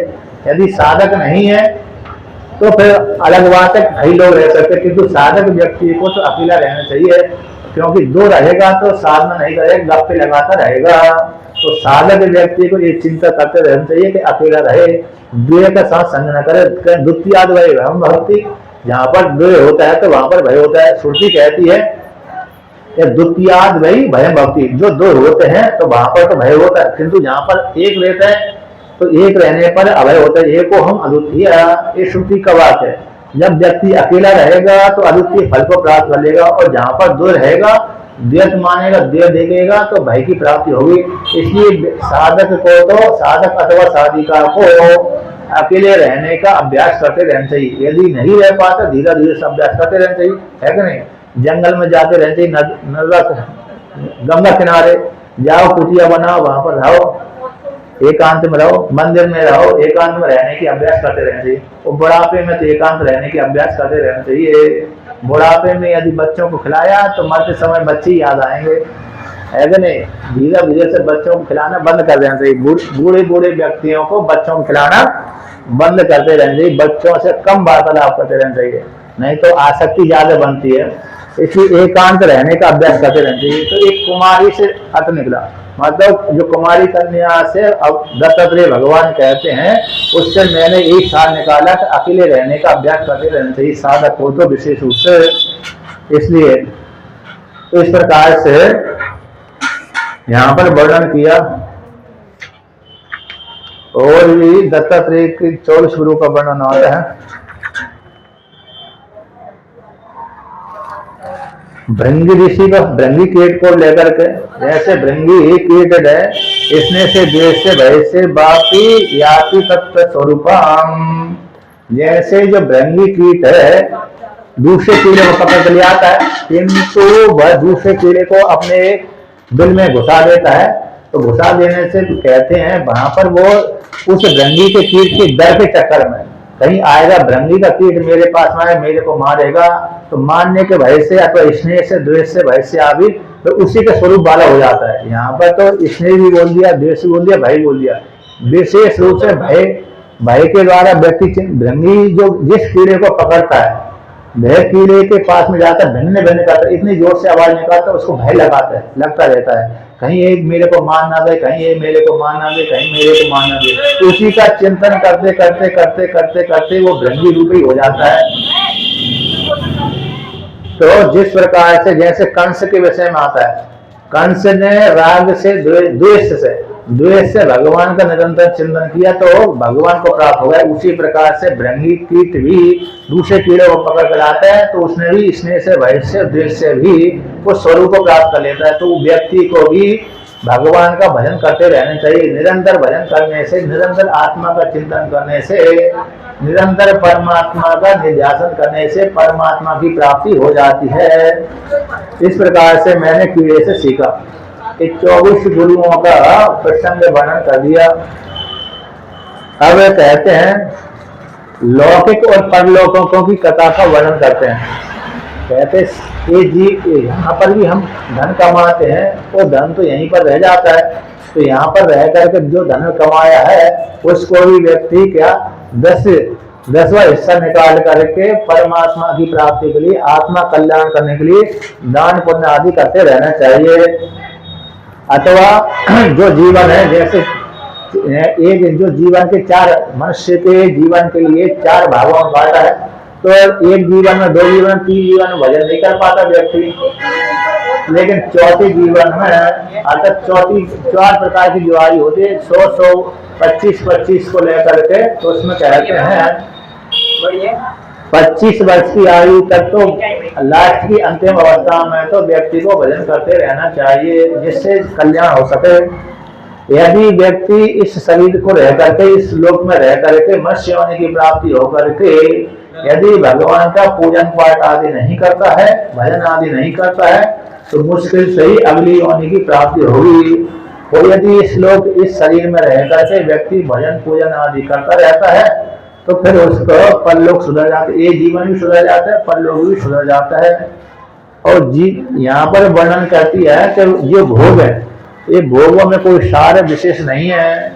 यदि साधक नहीं है तो फिर अलग बात है, कई लोग रह सकते, किंतु साधक व्यक्ति को तो अकेला रहना चाहिए, क्योंकि दो रहेगा तो साधना नहीं करेगा, गप्पे लगाता रहेगा। तो साधक व्यक्ति को ये चिंता करते रहना चाहिए कि अकेला रहे, द्वय का साथ संग न करे। द्वितीयाद वही हम भक्ति, जहाँ पर द्वय होता है तो वहां पर भय होता है। श्रुति कहती है द्वितीयाद वही भय भक्ति, जो दो होते हैं तो वहां पर तो भय होता है, किंतु जहाँ पर एक रहता है तो एक रहने पर अभय होता है। एक को हम अद्वितीय, ये श्रुति का बात है। जब व्यक्ति अकेला रहेगा तो अद्वितीय फल को प्राप्त कर लेगा, और जहाँ पर दो रहेगा, द्वैत मानेगा, द्वैत देखेगा तो भय की प्राप्ति होगी। इसलिए साधक को तो साधक अथवा साधिका को अकेले रहने का अभ्यास करते रहना चाहिए। यदि नहीं रह पाता, धीरे धीरे से अभ्यास करते रहना चाहिए, है कि नहीं। जंगल में जाते रहते ही, गंगा किनारे जाओ, कुटिया बनाओ, वहां पर रहो, एकांत में रहो, मंदिर में रहो, एकांत में रहने की अभ्यास करते रहना चाहिए। और बुढ़ापे में तो एकांत रहने की अभ्यास करते रहना चाहिए। बुढ़ापे में यदि बच्चों को खिलाया तो मरते समय बच्चे याद आएंगे, है कि नहीं। धीरे धीरे से बच्चों को खिलाना बंद कर देना चाहिए। बूढ़े बूढ़े व्यक्तियों को बच्चों को खिलाना बंद करते रहना चाहिए, बच्चों से कम वार्तालाप करते रहना चाहिए, नहीं तो आसक्ति ज्यादा बनती है। इसलिए एकांत रहने का अभ्यास करते रहना चाहिए। तो एक कुमारी से अर्थ निकला, मतलब जो कुमारी कन्या से अब दत्तात्रेय भगवान कहते हैं, उससे मैंने एक साल निकाला कि अकेले रहने का अभ्यास करते रहना चाहिए साधक हो तो, विशेष रूप से। इसलिए तो इस प्रकार से यहाँ पर वर्णन किया। और भी दत्तात्रेय की 24 गुरु का वर्णन आता है। भृंगी ऋषि का भृंगी कीट को लेकर के, जैसे भृंगी ही कीट है, इसने से देश से भय से बापी याति तत्व स्वरूपम। जैसे जो भृंगी कीट है दूसरे कीड़े को पकड़ के ले आता है, किंतु वह दूसरे कीड़े को अपने बिल में घुसा देता है। तो घुसा देने से कहते हैं वहां पर वो उस भृंगी के कीट के डर के चक्कर में कहीं आएगा, भृंगी का कीट मेरे पास में आए, मेरे को मारेगा, तो मारने के भय से अथवा स्नेह से द्वेष से भय से आदि, तो उसी के स्वरूप वाला हो जाता है। यहाँ पर तो स्नेह भी बोल दिया, द्वेष भी बोल दिया, भय बोल दिया। विशेष रूप से भय के द्वारा व्यक्ति भृंगी जो जिस कीड़े को पकड़ता है, वह कीड़े के पास में जाता है, भिन्न भिन्न करता है, इतनी जोर से आवाज निकालता है, उसको भय लगता रहता है, कहीं एक मेरे को मार ना दे, कहीं ये मेरे को मार ना दे, कहीं मेरे को मार ना दे। उसी का चिंतन करते करते करते करते करते वो भृंगी रूपी हो जाता है। तो जिस प्रकार से जैसे कंस के विषय में आता है, कंस ने राग से द्वेष से भगवान का निरंतर चिंतन किया तो भगवान को प्राप्त हो गया। उसी प्रकार से भृंगी कीट भी दूसरे कीड़े को पकड़ कर आता है, तो उसने भी स्नेह से भय से द्वेष से भी वो स्वरूप को प्राप्त कर लेता है। तो व्यक्ति को भी भगवान का भजन करते रहना चाहिए। निरंतर भजन करने से, निरंतर आत्मा का चिंतन करने से, निरंतर परमात्मा का निध्यासन करने से परमात्मा की प्राप्ति हो जाती है। इस प्रकार से मैंने कीड़े से सीखा। 24 गुरुओं का प्रसंग वर्णन कर दिया। अब कहते हैं लौकिक और परलौकिकों की कथा का वर्णन करते हैं। कहते ये जी यहाँ पर भी हम धन कमाते हैं, वो धन तो यहीं पर रह जाता है, तो यहाँ पर रह करके जो धन कमाया है उसको भी व्यक्ति क्या 10 10वां हिस्सा निकाल करके परमात्मा की प्राप्ति के लिए, आत्मा कल्याण करने के लिए दान पुण्य आदि करते रहना चाहिए। अथवा जो जीवन है, जैसे एक जो जीवन के चार, मनुष्य के जीवन के लिए चार भागों में बांटा है, तो एक जीवन में, 2 जीवन में, 3 जीवन में भजन नहीं कर पाता व्यक्ति, लेकिन चौथे जीवन में अर्थात चौथी 4 प्रकार की जो आयु होती है, 100 25 को लेकर के, तो उसमें कहते हैं 25 वर्ष की आयु तक तो लास्ट की अंतिम अवस्था में तो व्यक्ति को भजन करते रहना चाहिए, जिससे कल्याण हो सके। यदि व्यक्ति इस शरीर को रह करके, इस लोक में रह करके मनुष्य होने की प्राप्ति हो करके यदि भगवान का पूजन पाठ आदि नहीं करता है, भजन आदि नहीं करता है, तो मुश्किल से ही अगली योनि की प्राप्ति होगी। और यदि इस लोक, इस शरीर में रह करके व्यक्ति भजन पूजन आदि करता रहता है, तो फिर उसको परलोक सुधर जाता है, ये जीवन भी सुधर जाता है, परलोक भी सुधर जाता है। और यहाँ पर वर्णन करती है कि ये भोग है, ये भोगों में कोई सार विशेष नहीं है।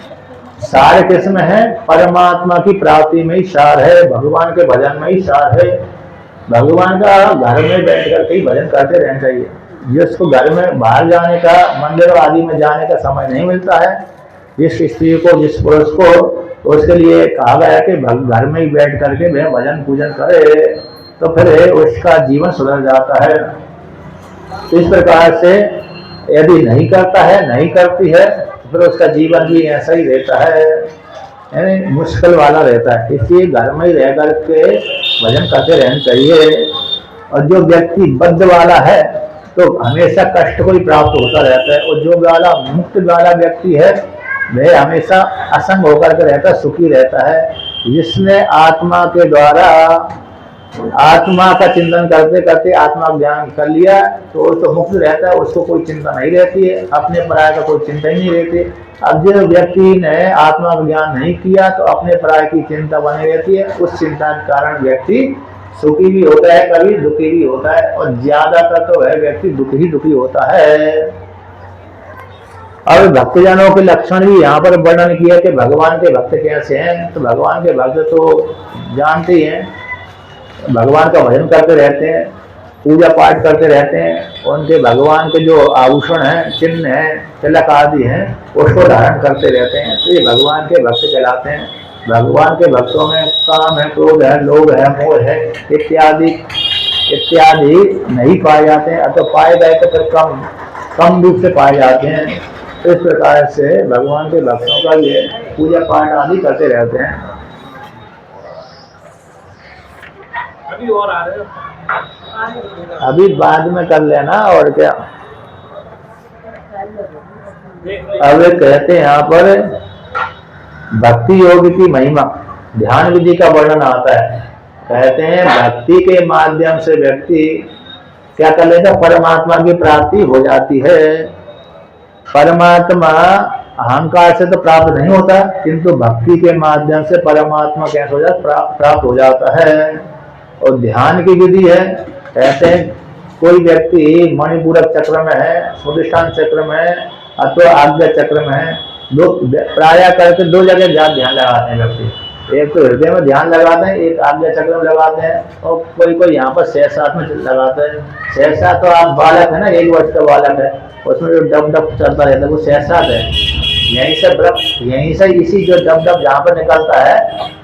सार किसमें है? परमात्मा की प्राप्ति में ही सार है, भगवान के भजन में ही सार है। भगवान का घर में बैठ करके ही भजन करते रहना चाहिए। जिसको घर में बाहर जाने का, मंदिर आदि में जाने का समय नहीं मिलता है, जिस स्त्री को, जिस पुरुष को, तो उसके लिए कहा गया कि घर में ही बैठ करके वह भजन पूजन करे, तो फिर उसका जीवन सुधर जाता है। इस प्रकार से यदि नहीं करता है, नहीं करती है, तो फिर उसका जीवन भी ऐसा ही रहता है, यानी मुश्किल वाला रहता है। इसलिए घर में ही रह करके भजन करते रहना चाहिए। और जो व्यक्ति बद्ध वाला है तो हमेशा कष्ट को ही प्राप्त होता रहता है, और जो वाला मुक्त वाला व्यक्ति है वह हमेशा असंग होकर के रहता, सुखी रहता है। जिसने आत्मा के द्वारा, आत्मा का चिंतन करते करते आत्मा ज्ञान कर लिया, तो वो तो मुक्त रहता है, उसको कोई चिंता नहीं रहती है, अपने पराय का कोई चिंता ही नहीं रहती। अब जो व्यक्ति ने आत्मा का ज्ञान नहीं किया, तो अपने पराय की चिंता बनी रहती है। उस चिंता के कारण व्यक्ति सुखी भी होता है, कभी दुखी भी होता है, और ज्यादातर तो वह व्यक्ति दुखी होता है। और भक्तजनों के लक्षण भी यहाँ पर वर्णन किया कि भगवान के भक्त कैसे हैं। तो भगवान के भक्त तो जानते ही हैं, भगवान का भजन करते रहते हैं, पूजा पाठ करते रहते हैं, उनके भगवान के जो आभूषण हैं, चिन्ह हैं, तिलक आदि हैं, उसको धारण करते रहते हैं, तो ये भगवान के भक्त कहलाते हैं। भगवान के भक्तों में काम है, क्रोध है, लोभ है, मोह है, इत्यादि नहीं पाए जाते हैं, तो पाए गए तो फिर कम रूप से पाए जाते हैं। इस प्रकार से भगवान के भक्तों का ये पूजा पाठ आदि करते रहते हैं। अभी बाद में कर लेना, और क्या। अब कहते हैं यहाँ पर भक्ति योग की महिमा, ध्यान विधि का वर्णन आता है। कहते हैं भक्ति के माध्यम से व्यक्ति क्या कर लेता, परमात्मा की प्राप्ति हो जाती है। परमात्मा अहंकार से तो प्राप्त नहीं होता, किंतु भक्ति के माध्यम से परमात्मा कैसे हो जाता, प्राप्त हो जाता है। और ध्यान की विधि है, कहते हैं कोई व्यक्ति मणिपूरक चक्र में है, स्वादिष्ठान चक्र में है, अथवा आज्ञा चक्र में है, प्राय करके 2 जगह ध्यान लगाते हैं व्यक्ति। एक तो हृदय में ध्यान लगाते हैं, एक आज्ञा चक्र में लगाते हैं, और कोई यहाँ पर सहसा में लगाते हैं। सहसा तो आप बालक है ना, 1 वर्ष का बालक है, उसमें जो डब चलता रहता है वो सहसा है। यहीं से इसी जो डब जहाँ पर निकलता है,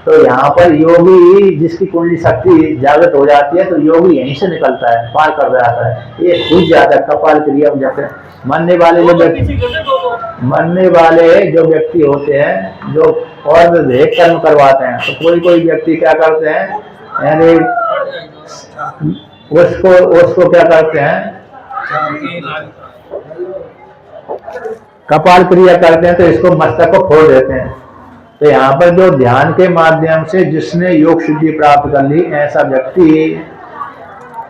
तो यहाँ पर योगी जिसकी कुंडली शक्ति जागृत हो जाती है, तो योगी यहीं से निकलता है, पार कर जाता है, ये खुद जाता है। कपाल क्रिया में जाते हैं मरने वाले जो व्यक्ति होते हैं, जो और कर्म करवाते हैं, तो कोई व्यक्ति क्या करते हैं, यानी उसको क्या करते हैं, कपाल क्रिया करते हैं, तो इसको मस्तक को फोड़ देते हैं। तो यहाँ पर जो ध्यान के माध्यम से जिसने योग सिद्धि प्राप्त कर ली, ऐसा व्यक्ति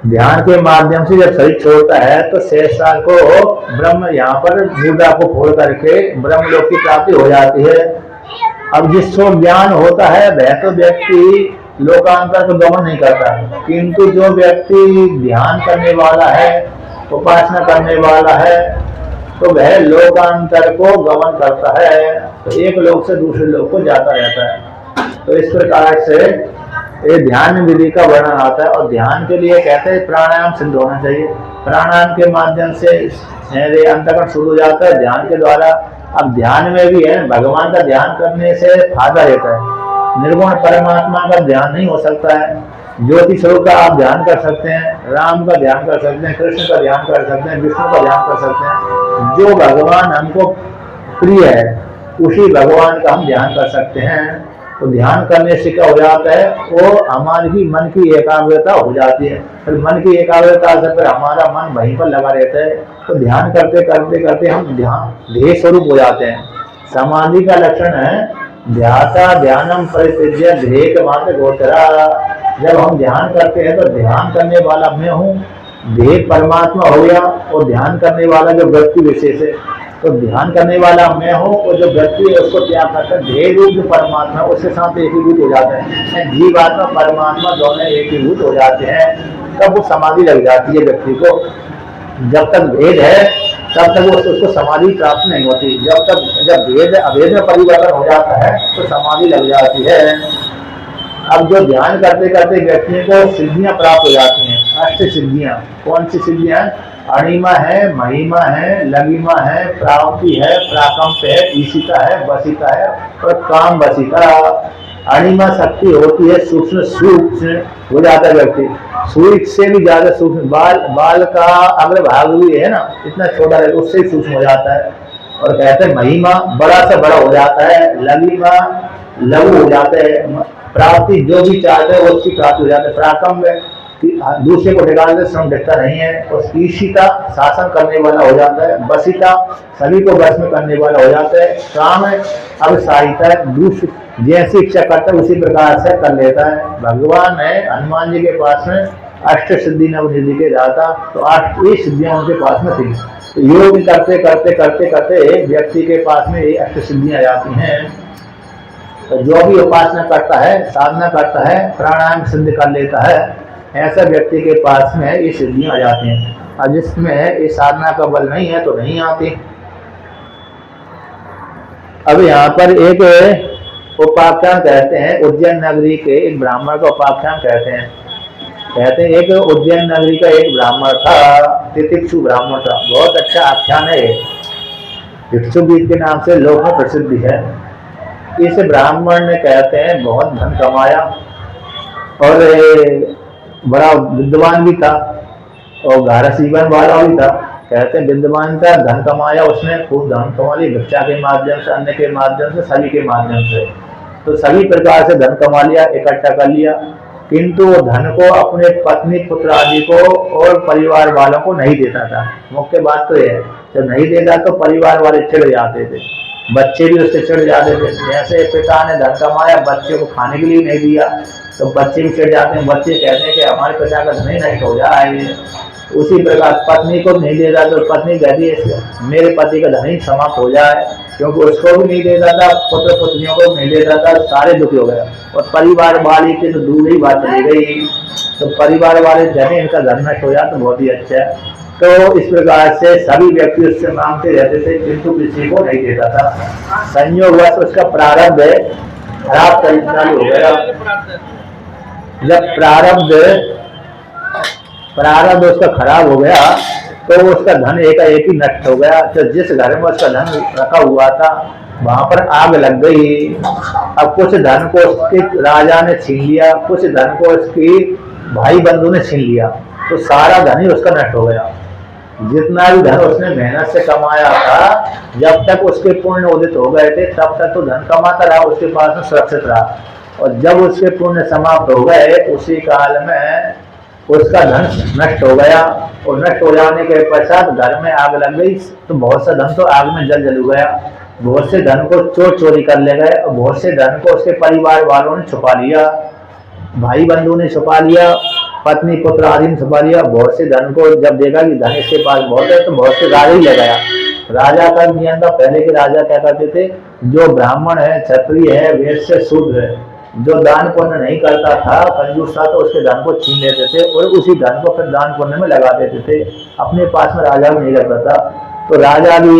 ध्यान के माध्यम से जब शरीर छोड़ता है, तो शेषा को ब्रह्म, यहाँ पर मुद्रा को फोड़ करके ब्रह्मलोक की प्राप्ति हो जाती है। अब जिसको ज्ञान होता है वह तो व्यक्ति लोकांतर को गमन नहीं करता, किंतु जो व्यक्ति ध्यान करने वाला है, उपासना करने वाला है, तो वह लोकांतर को गमन करता है, तो एक लोक से दूसरे लोक को जाता रहता है। तो इस प्रकार से ये ध्यान विधि का वर्णन आता है। और ध्यान के लिए कहते हैं प्राणायाम सिद्ध होना चाहिए। प्राणायाम के माध्यम से अंतःकरण शुरू हो जाता है ध्यान के द्वारा। अब ध्यान में भी है, भगवान का ध्यान करने से फायदा रहता है। निर्गुण परमात्मा का ध्यान नहीं हो सकता है। ज्योति स्वरूप का आप ध्यान कर सकते हैं, राम का ध्यान कर सकते हैं, कृष्ण का ध्यान कर सकते हैं, विष्णु का ध्यान कर सकते हैं। जो भगवान हमको प्रिय है उसी भगवान का हम ध्यान कर सकते हैं। तो ध्यान करने से क्या हो जाता है, वो हमारी मन की एकाग्रता हो जाती है। फिर मन की एकाग्रता से फिर हमारा मन वहीं पर लगा रहता है। तो ध्यान करते करते करते हम ध्येय स्वरूप हो जाते हैं। समाधि का लक्षण है ध्याता ध्यानम परित्यज्य ध्येय मात्र गोचरा। जब हम ध्यान करते हैं तो ध्येय करने वाला मैं हूँ, ध्येय परमात्मा हो गया। और ध्यान करने वाला जो व्यक्ति विशेष है, तो ध्यान करने वाला मैं हूँ और जो व्यक्ति है उसको त्याग करता है। ध्येय रूप जो परमात्मा उसके साथ एकीभूत हो जाता है। जीवात्मा परमात्मा दोनों एकीभूत हो जाते हैं, तब वो समाधि लग जाती है व्यक्ति को। जब तक भेद है तब तक उसको समाधि प्राप्त नहीं होती। जब भेद अभेद में परिवर्तन हो जाता है तो समाधि लग जाती है। अब जो ध्यान करते करते व्यक्ति को सिद्धियां प्राप्त हो जाती हैं, अष्ट सिद्धियां। कौन सी सिद्धियां? अणिमा है, महिमा है, लगिमा है, प्राप्ति है, प्राकंप है, ईशिता है, वसिता है और काम वसिता। अणिमा शक्ति होती है सूक्ष्म हो जाता है व्यक्ति, सूक्ष्म से भी ज्यादा सूक्ष्म। बाल का अग्रभाग भी है ना, इतना छोटा है, उससे ही सूक्ष्म हो जाता है। और कहते हैं महिमा बड़ा से बड़ा हो जाता है, लगिमा लघु हो जाते हैं, प्राप्ति जो भी चाहते हैं उसकी प्राप्ति हो जाती है। प्राकंप दूसरे को निकालने श्रम दिखता नहीं है। और ईशिता शासन करने वाला हो जाता है। वसिता सभी को वश में करने वाला हो जाता है। काम है अब सहायता है, दूसरी जैसी इच्छा करता है उसी प्रकार से कर लेता है। भगवान है हनुमान जी के पास में अष्ट सिद्धि नवनिधि के दाता, तो 8 सिद्धियां उनके पास में थी। तो योग करते करते करते करते व्यक्ति के पास में ये अष्ट सिद्धियां आ जाती हैं। तो जो भी उपासना करता है, साधना करता है, प्राणायाम सिद्ध कर लेता है, ऐसा व्यक्ति के पास में ये सिद्धियां आ जाती हैं। और जिसमें इस साधना का बल नहीं है तो नहीं आती। अब यहाँ पर एक उपाख्यान कहते हैं, उज्जैन नगरी के एक ब्राह्मण का उपाख्यान कहते हैं। एक उज्जैन नगरी का एक ब्राह्मण था, तितिक्षु ब्राह्मण था। बहुत अच्छा आख्यान है, भिक्षु गीत के नाम से लोक में प्रसिद्ध है। इस ब्राह्मण ने कहते हैं बहुत धन कमाया और बड़ा विद्वान भी था और घर जीवन वाला भी था। कहते हैं विद्वान था, धन कमाया उसने, खूब धन कमा ली, भिक्षा के माध्यम से, अन्न के माध्यम से, सभी के माध्यम से। तो सभी प्रकार से धन कमा लिया, इकट्ठा कर लिया, किंतु वो धन को अपने पत्नी पुत्र आदि को और परिवार वालों को नहीं देता था। मुख्य बात तो यह है, जब नहीं देता तो परिवार वाले चिढ़ जाते थे, बच्चे भी उससे चिढ़ जाते थे। जैसे पिता ने धन कमाया, बच्चे को खाने के लिए नहीं दिया तो बच्चे भी चिढ़ जाते हैं। बच्चे कहते हैं कि हमारे पिता का धन ही नहीं हो जाए। उसी प्रकार पत्नी को नहीं देता तो पत्नी कहती है मेरे पति का धन ही समाप्त हो जाए, क्योंकि उसको भी नहीं देता था, पुत्र पुत्रियों को नहीं देता था, सारे दुखी हो गए। और परिवार वाले की तो दूर ही बात चली गई। तो परिवार वाले कहते इनका धन नष्ट हो जाए तो बहुत ही अच्छा है। तो इस प्रकार से सभी व्यक्ति उससे मांगते रहते थे, किंतु किसी को नहीं देता था। संयोगवश उसका प्रारब्ध खराब चालू हो गया। जब प्रारब्ध उसका खराब हो गया तो उसका धन एकाएक ही नष्ट हो गया। तो जिस घर में उसका धन रखा हुआ था वहां पर आग लग गई। अब कुछ धन को उसके राजा ने छीन लिया, कुछ धन को उसकी भाई बंधु ने छीन लिया, तो सारा धन ही उसका नष्ट हो गया। जितना भी धन उसने मेहनत से कमाया था, जब तक उसके पुण्य उदित हो गए थे तब तक तो धन कमाता रहा, उसके पास में सुरक्षित रहा। और जब उसके पुण्य समाप्त हो गए उसी काल में उसका धन नष्ट हो गया। और नष्ट हो जाने के पश्चात घर में आग लग गई, तो बहुत सा धन तो आग में जल गया। बहुत से धन को चोर चोरी कर ले गए और बहुत से धन को उसके परिवार वालों ने छुपा लिया, भाई बंधु ने छुपा लिया, पत्नी पुत्र आदि ने छुपा लिया। बहुत से धन को जब देखा कि धन इसके पास बहुत है तो बहुत से राजा ही ले गया। राजा का नियम था, पहले के राजा क्या करते थे, जो ब्राह्मण है, क्षत्रिय है, वैश्य, शूद्र है, जो दान पुण्य नहीं करता था, कंजूस था, तो उसके धन को छीन लेते थे और उसी धन को फिर दान पुण्य में लगा देते थे। अपने पास में राजा भी नहीं रखता था। तो राजा भी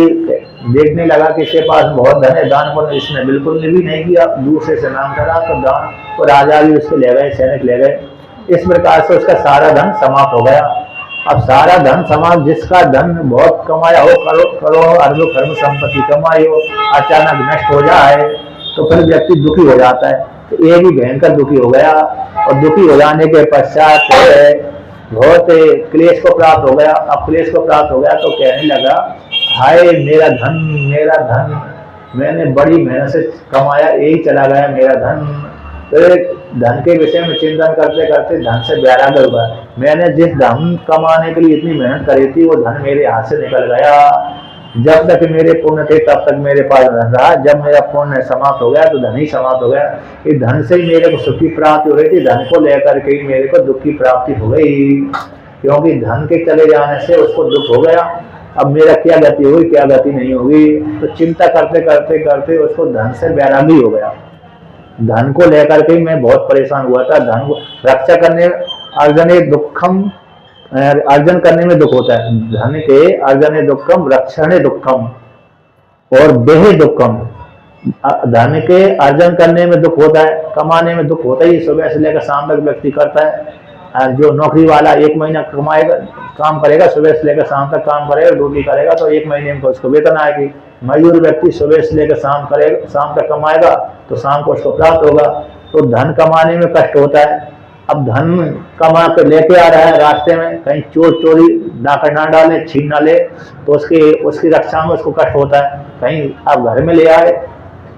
देखने लगा कि इसके पास बहुत धन है, दान पुण्य इसने बिल्कुल भी नहीं किया, दूसरे से नाम करा तो दान को राजा भी उसके ले गए, सैनिक ले गए। इस प्रकार से उसका सारा धन समाप्त हो गया। अब सारा धन समाप्त, जिसका धन बहुत कमाया हो, करोड़ों अरबों खर्ब संपत्ति कमाई हो, अचानक नष्ट हो जाए तो फिर व्यक्ति दुखी हो जाता है। तो ये भी भयंकर दुखी हो गया, और दुखी हो जाने के पश्चात बहुत क्लेश को प्राप्त हो गया। अब क्लेश को प्राप्त हो गया तो कहने लगा, हाय मेरा धन, मेरा धन, मैंने बड़ी मेहनत से कमाया, यही चला गया मेरा धन। तो धन के विषय में चिंतन करते करते धन से वैराग्य हुआ। मैंने जिस धन कमाने के लिए इतनी मेहनत करी थी वो धन मेरे हाथ से निकल गया। जब तक मेरे पुण्य थे तब तक मेरे पास धन रहा, जब मेरा पुण्य समाप्त हो गया तो धन ही समाप्त हो गया। इस धन से ही मेरे को सुख की प्राप्ति हो रही थी, धन को लेकर के ही मेरे को दुख की प्राप्ति हो गई, क्योंकि धन के चले जाने से उसको दुख हो गया। अब मेरा क्या गति होगी, क्या गति नहीं होगी, तो चिंता करते करते करते उसको धन से वैरागी हो गया। धन को लेकर के मैं बहुत परेशान हुआ था। धन को रक्षा करने अर्जने दुखम, अर्जन करने में दुख होता है। धन के अर्जने दुखम, रक्षणे दुखम और देहे दुखम। धन के अर्जन करने में दुख होता है, कमाने में दुख होता ही। सुबह से लेकर शाम तक व्यक्ति करता है। जो नौकरी वाला 1 महीना कमाएगा, काम करेगा, सुबह से लेकर शाम तक काम करेगा, ड्यूटी करेगा तो 1 महीने में उसको वेतन आएगी। मजदूर व्यक्ति सुबह से लेकर शाम करेगा, शाम तक कमाएगा तो शाम को उसको प्राप्त होगा। तो धन कमाने में कष्ट होता है। अब धन कमा कर लेके आ रहा है, रास्ते में कहीं चोर चोरी डाका ना डाले, छीन ना ले तो उसकी रक्षा में उसको कष्ट होता है। कहीं आप घर में ले आए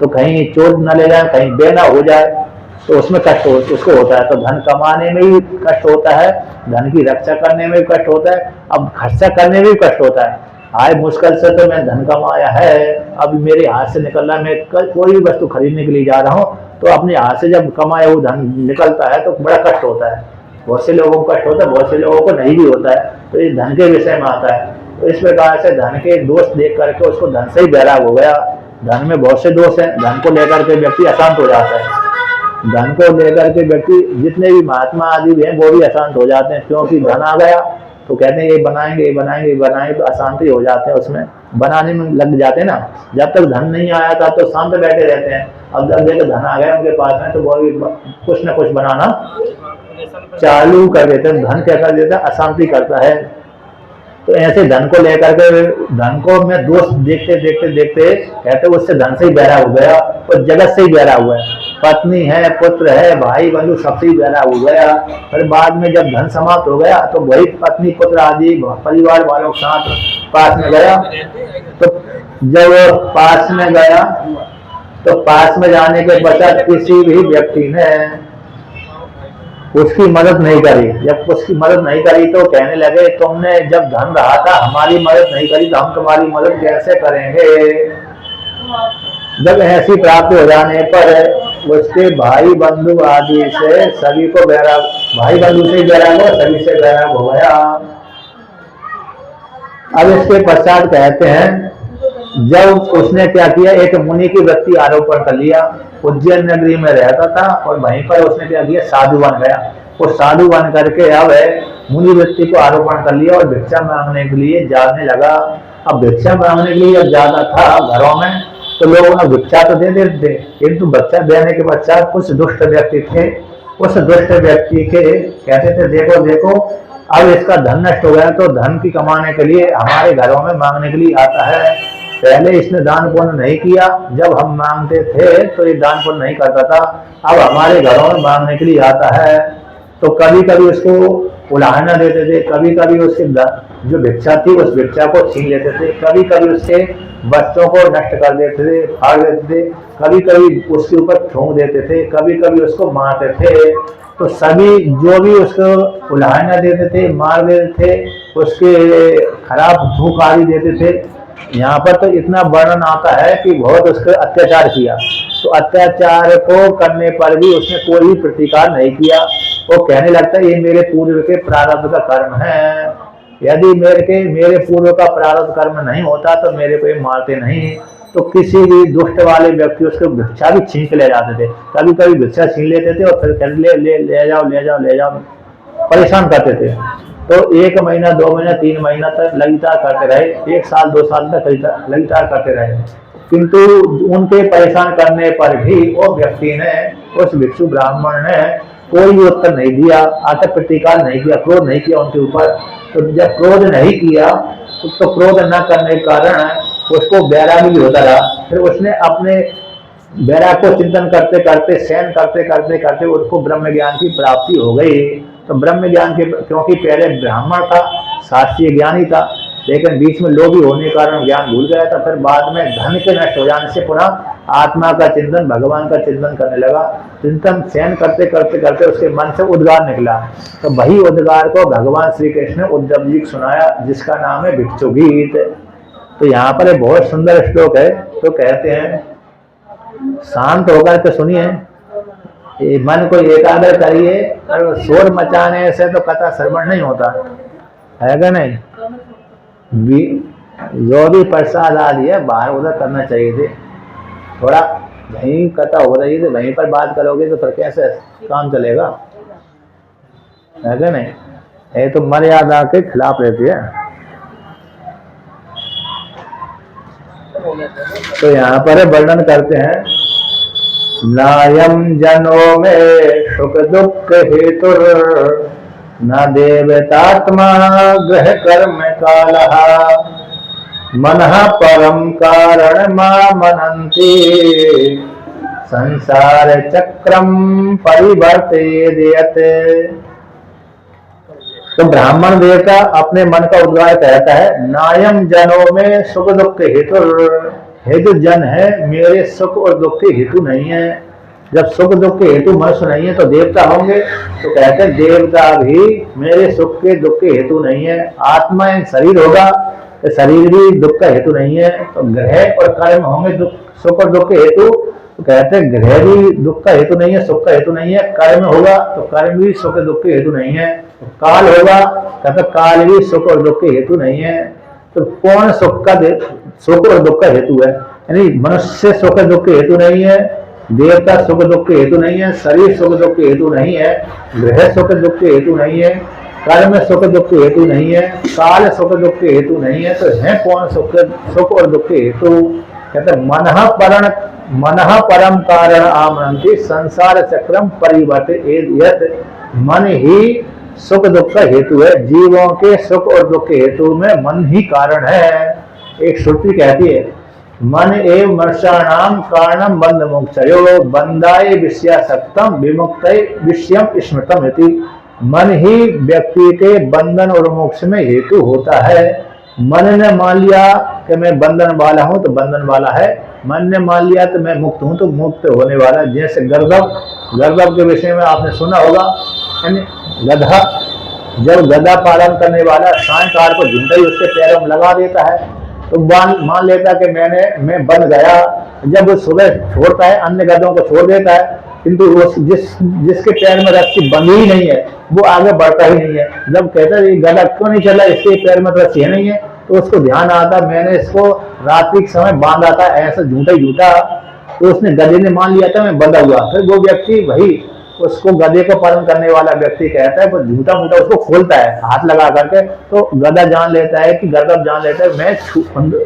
तो कहीं चोर न ले जाए, कहीं बेना हो जाए तो उसमें कष्ट उसको होता है। तो धन कमाने में भी कष्ट होता है, धन की रक्षा करने में भी कष्ट होता है, अब खर्चा करने में भी कष्ट होता है। आए मुश्किल से तो मैं धन कमाया है, अब मेरे हाथ से निकल रहा है। मैं कोई भी वस्तु खरीदने के लिए जा रहा हूँ तो अपने हाथ से जब कमाया हुआ धन निकलता है तो बड़ा कष्ट होता है। बहुत से लोगों को कष्ट होता है, बहुत से लोगों को नहीं भी होता है। तो ये धन के विषय में आता है। तो इस प्रकार से धन के दोष देख करके उसको धन से ही वैराग हो गया। धन में बहुत से दोष हैं, धन को लेकर के व्यक्ति अशांत हो जाता है। धन को लेकर के व्यक्ति, जितने भी महात्मा आदि भी हैं वो भी अशांत हो जाते हैं, क्योंकि धन आ गया तो कहते हैं ये बनाएंगे, ये बनाएंगे, ये बनाएंगे, तो अशांति हो जाते हैं, उसमें बनाने में लग जाते हैं ना। जब तक धन नहीं आया था तो शांत बैठे रहते हैं, अब जब देखो धन आ गया उनके पास में तो वो भी कुछ ना कुछ बनाना चालू कर देते हैं। धन क्या कर देता है, अशांति करता है। तो ऐसे धन को लेकर के, धन को मैं दोष देखते देखते देखते कहते उससे धन से ही बहरा हो गया और जगत से ही बहरा हुआ है। पत्नी है, पुत्र है, भाई बंधु सबसे ही बहरा हो गया। फिर बाद में जब धन समाप्त हो गया तो वही पत्नी पुत्र आदि परिवार वालों के साथ पास में गया। तो जब पास में गया तो पास में जाने के पश्चात किसी भी व्यक्ति ने उसकी मदद नहीं करी। जब उसकी मदद नहीं करी तो कहने लगे तुमने जब धन रहा था हमारी मदद नहीं करी तो हम तुम्हारी मदद कैसे करेंगे। जब ऐसी प्राप्ति हो जाने पर उसके भाई बंधु आदि से सभी को बैराग, भाई बंधु से बैराग हो, सभी से बैराग हो गया। अब इसके पश्चात कहते हैं जब उसने क्या किया, एक मुनि की वृत्ति आरोपण कर लिया। उज्जैन नगरी में रहता था और वहीं पर उसने क्या किया, साधु बन गया। वो साधु बन करके अब मुनि वृत्ति को आरोपण कर लिया और भिक्षा मांगने के लिए जाने लगा। अब भिक्षा मांगने के लिए जब जाता था घरों में तो लोग उन्हें भिक्षा तो दे देते थे, किंतु भिक्षा देने के पश्चात कुछ दुष्ट व्यक्ति थे। उस दुष्ट व्यक्ति के कहते थे देखो देखो अब इसका धन नष्ट हो गया तो धन की कमाने के लिए हमारे घरों में मांगने के लिए आता है। पहले इसने दान पुण्य नहीं किया, जब हम मांगते थे तो ये दान पुण्य नहीं करता था, अब हमारे घरों में मांगने के लिए आता है। तो कभी कभी उसको उलाहना देते थे, कभी कभी उसके जो भिक्षा थी उस भिक्षा को छीन लेते थे, कभी कभी उसके बच्चों को नष्ट कर देते थे, फाड़ देते थे, कभी कभी उसके ऊपर थूक देते थे, कभी कभी उसको मारते थे। तो सभी जो भी उसको उलाहना देते थे, मार देते थे, उसके खराब धूप आदि देते थे। यहाँ पर तो इतना वर्णन आता है कि बहुत उसके अत्याचार किया। तो अत्याचार को करने पर भी उसने कोई भी प्रतिकार नहीं किया। वो कहने लगता है ये मेरे पूर्व के प्रारब्ध का कर्म है, यदि मेरे पूर्व का प्रारब्ध कर्म नहीं होता तो मेरे को ये मारते नहीं। तो किसी भी दुष्ट वाले व्यक्ति उसको भिक्षा भी छीन के ले जाते थे, कभी कभी भिक्षा छीन लेते थे और फिर ले जाओ ले जाओ ले जाओ परेशान करते थे। तो 1 महीना 2 महीना 3 महीना तक लगातार करते रहे, 1 साल 2 साल तक लगातार करते रहे, किंतु उनके परेशान करने पर भी वो व्यक्ति ने, उस भिक्षु ब्राह्मण ने कोई भी उत्तर नहीं दिया, आकर प्रतिकार नहीं किया, क्रोध नहीं किया उनके ऊपर। तो जब क्रोध नहीं किया तो क्रोध न करने के कारण उसको वैराग्य भी होता रहा। फिर उसने अपने वैराग्य को चिंतन करते करते, सहन करते करते करते उसको ब्रह्म ज्ञान की प्राप्ति हो गई। तो ब्रह्म ज्ञान के, क्योंकि पहले ब्राह्मण था, शास्त्रीय ज्ञान ही था, लेकिन बीच में लोभी होने के कारण ज्ञान भूल गया था। फिर बाद में धन के नष्ट हो जाने से पुनः आत्मा का चिंतन, भगवान का चिंतन करने लगा। चिंतन सहन करते करते करते उसके मन से उद्गार निकला। तो वही उद्गार को भगवान श्री कृष्ण ने उद्धव जी को सुनाया, जिसका नाम है भिक्षु गीत। तो यहाँ पर एक बहुत सुंदर श्लोक है। तो कहते हैं, शांत होकर के सुनिए, मन को एकाग्र करिए, और शोर मचाने से तो कथा श्रवण नहीं होता है क्या नहीं। जो भी प्रसाद आदि है बाहर उधर करना चाहिए थे, थोड़ा वहीं कथा हो रही थी वहीं पर बात करोगे तो फिर कैसे काम चलेगा, है क्या नहीं। ये तो मर्यादा के खिलाफ रहती है। तो यहाँ पर वर्णन करते हैं, नायम जनो में सुख दुख हेतु न देवतात्मा ग्रह कर्म कालः मनः परम कारण मनन्ति संसार चक्रम परिवर्तयेत्। तो ब्राह्मण देवता अपने मन का उद्गार कहता है, नायम जनों में सुख दुख हेतु, हे जो जन है मेरे सुख और दुख के हेतु नहीं है। जब सुख दुख के हेतु मनुष्य नहीं है तो देवता होंगे। तो कहते हैं देवता भी मेरे सुख के दुख के हेतु नहीं है। आत्मा शरीर होगा, शरीर भी दुख का हेतु नहीं है। तो ग्रह और कर्म होंगे सुख और दुख के हेतु। तो कहते हैं ग्रह भी दुख का हेतु नहीं है, सुख का हेतु नहीं है। कर्म होगा तो कर्म भी सुख दुख के हेतु नहीं है। तो काल होगा, कहते काल भी सुख और दुख के हेतु नहीं है। तो कौन सुख और दुख का हेतु है? यानी मनुष्य सुख दुख के हेतु नहीं है, देवता सुख दुख के हेतु नहीं है, शरीर सुख दुख के हेतु नहीं है, ग्रह सुख दुख के हेतु नहीं है, कर्म सुख दुख के हेतु नहीं है, काल सुख दुख के हेतु नहीं है। तो है कौन सुख और दुख के हेतु? कहते मनः परम कारण आमनन्ति संसार चक्रम परिवर्तयेत्। मन ही सुख दुख का हेतु है। जीवों के सुख और दुख के हेतु में मन ही कारण है। एक श्रुति कहती है, मन एव मनुष्याणाम कारणम बंध मोक्षयो बंधाय विषयासक्तम विमुक्तये विषयम स्मृतम इति। मन ही व्यक्ति के बंधन और मोक्ष में हेतु होता है। मन ने मान लिया कि मैं बंधन वाला हूं तो बंधन वाला है, मन ने मान लिया तो मैं मुक्त हूं तो मुक्त होने वाला। जैसे गर्दभ के विषय में आपने सुना होगा, गधा, जब गधा पालन करने वाला सायंकाल को झुंडा ही उसके पैरों में लगा देता है तो मान लेता कि मैं बन गया। जब वो सुबह छोड़ता है अन्य गधों को छोड़ देता है, किंतु जिसके पैर में रस्सी बंधी ही नहीं है वो आगे बढ़ता ही नहीं है। जब कहता है ये गधा क्यों नहीं चला, इसके पैर में तो रस्सी नहीं है, तो उसको ध्यान आता मैंने इसको रात्रि के समय बांधा था, ऐसा झूठा। तो उसने गधे ने मान लिया था मैं बंधा हुआ। फिर वो व्यक्ति वही उसको गधे को पालन करने वाला व्यक्ति कहता है, वो झूठा मूठा उसको खोलता है हाथ लगा करके। तो गधा जान लेता है कि गर्दभ जान लेता है मैं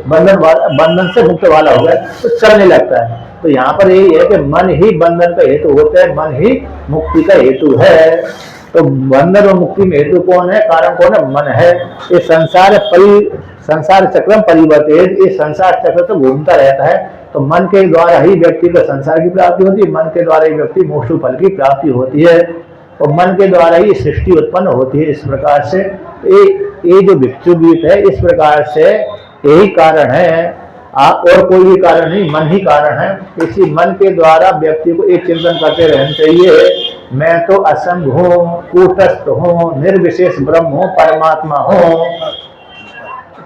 बंधन से मुक्त वाला हो गया, तो चलने लगता है। तो यहाँ पर यही है कि मन ही बंधन का हेतु होता है, मन ही मुक्ति का हेतु है। तो बंधन और मुक्ति में हेतु कौन है, कारण कौन है? मन है। ये संसार चक्रम परिवर्तित, ये संसार चक्र तो घूमता रहता है। तो मन के द्वारा ही व्यक्ति को संसार की प्राप्ति होती है, मन के द्वारा ही व्यक्ति मोक्ष फल की प्राप्ति होती है, और मन के द्वारा ही सृष्टि उत्पन्न होती है। इस प्रकार से ये जो भिक्षु गीत है, इस प्रकार से यही कारण है, और कोई भी कारण नहीं, मन ही कारण है। इसी मन के द्वारा व्यक्ति को एक चिंतन करते रहना चाहिए, मैं तो असंग हूँ, कूटस्थ हूँ, निर्विशेष ब्रह्म हूँ, परमात्मा हूँ,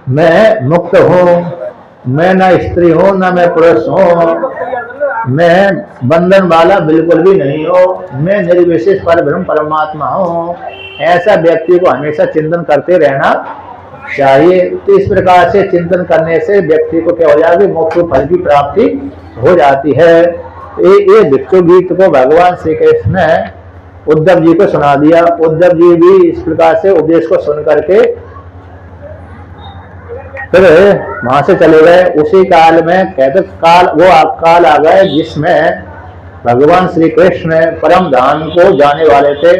मैं मुक्त हूँ, मैं न स्त्री हूँ न मैं पुरुष हूँ, मैं बंधन वाला बिल्कुल भी नहीं हूँ, मैं निर्विशेष परब्रह्म परमात्मा हूँ। ऐसा व्यक्ति को हमेशा चिंतन करते रहना चाहिए। तो इस प्रकार से चिंतन करने से व्यक्ति को क्या हो जाएगी, मोक्ष फल की प्राप्ति हो जाती है। ये भिक्षु गीत को भगवान श्री कृष्ण ने उद्धव जी को सुना दिया। उद्धव जी भी इस प्रकार से उपदेश को सुन करके फिर वहां से चले गए। उसी काल में कहते काल आ गए जिसमें भगवान श्री कृष्ण परम धाम को जाने वाले थे।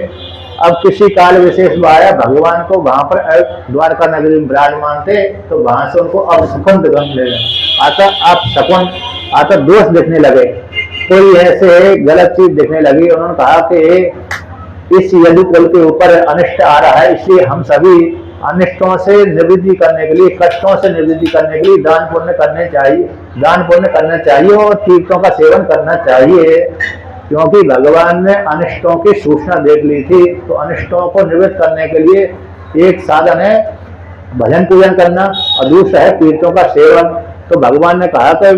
अब किसी काल विशेष में आया, भगवान को वहां पर द्वारका नगरी में विराजमान थे, तो वहां से उनको अब सपन दिखने लगे, आता दोष दिखने लगे, कोई ऐसे गलत चीज दिखने लगी। उन्होंने कहा कि इस यदुकुल के ऊपर अनिष्ट आ रहा है, इसलिए हम सभी अनिष्टों से निवृत्ति करने के लिए, कष्टों से निवृत्ति करने के लिए दान पुण्य करना चाहिए और तीर्थों का सेवन करना चाहिए। क्योंकि भगवान ने अनिष्टों की सूचना देख ली थी, तो अनिष्टों को निवृत्त करने के लिए एक साधन है भजन पूजन करना और दूसरा है तीर्थों का सेवन। तो भगवान ने कहा कि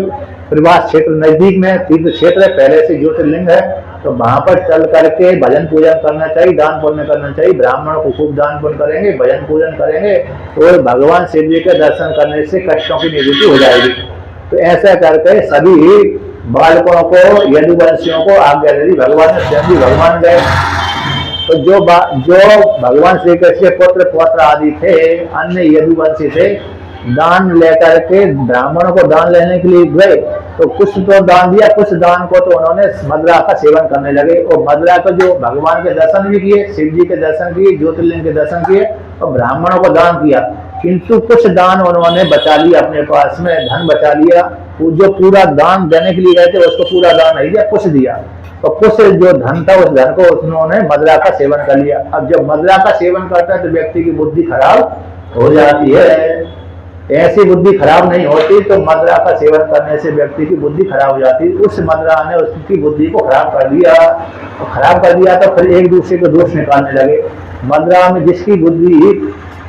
प्रवास क्षेत्र नजदीक में तीर्थ क्षेत्र है, पहले से ज्योतिर्लिंग है, तो वहां पर चल करके भजन पूजन करना चाहिए, दान पुण्य करना चाहिए। ब्राह्मणों को खूब दान पुण्य करेंगे, भजन पूजन करेंगे, तो भगवान शिव जी के दर्शन करने से कष्टों की निवृत्ति हो जाएगी। तो ऐसा करके सभी बालकों को, यदुवंशियों को आज्ञा दे दी। भगवान ने स्वयं भी भगवान गए। तो जो भगवान श्री कृष्ण के पुत्र पौत्र आदि थे, अन्य यदुवंशी थे, दान लेकर के ब्राह्मणों को दान लेने के लिए गए, तो कुछ तो दान दिया, कुछ दान को तो उन्होंने मदिरा का सेवन करने लगे। और मदिरा को जो भगवान के दर्शन भी किए, शिव जी के दर्शन किए, ज्योतिर्लिंग के दर्शन किए और ब्राह्मणों को दान किया, किंतु कुछ दान उन्होंने बचा लिया अपने पास में, धन बचा लिया। जो पूरा दान देने के लिए गए थे उसको पूरा दान नहीं दिया, कुछ दिया, तो कुछ जो धन था उस धन को उन्होंने मदिरा का सेवन कर लिया। अब जब मदिरा का सेवन करता है तो व्यक्ति की बुद्धि खराब हो जाती है। ऐसी बुद्धि खराब नहीं होती, तो मदिरा का सेवन करने से व्यक्ति की बुद्धि खराब हो जाती है। उस मदिरा ने उसकी बुद्धि को खराब कर दिया, तो फिर एक दूसरे को दोष निकालने लगे। मदिरा में जिसकी बुद्धि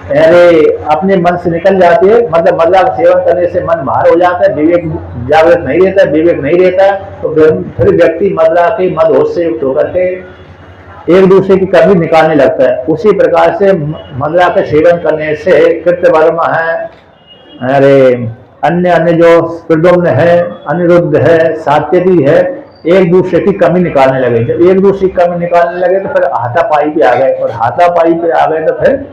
अपने मन से निकल जाती है, मतलब मदिरा का सेवन करने से मन बाहर हो जाता है, विवेक जागृत नहीं रहता, विवेक नहीं रहता, तो फिर व्यक्ति मदिरा के मदहोश से युक्त होकर के एक दूसरे की कमी निकालने लगता है। उसी प्रकार से मदिरा के सेवन करने से कृत्यवर्मा है, अन्य जो प्रद्युम्न है, अनिरुद्ध है, सात्यकी है, एक दूसरे की कमी निकालने लगे। जब एक दूसरे की कमी निकालने लगे तो फिर हाथापाई पे आ गए, और हाथापाई पे आ गए तो फिर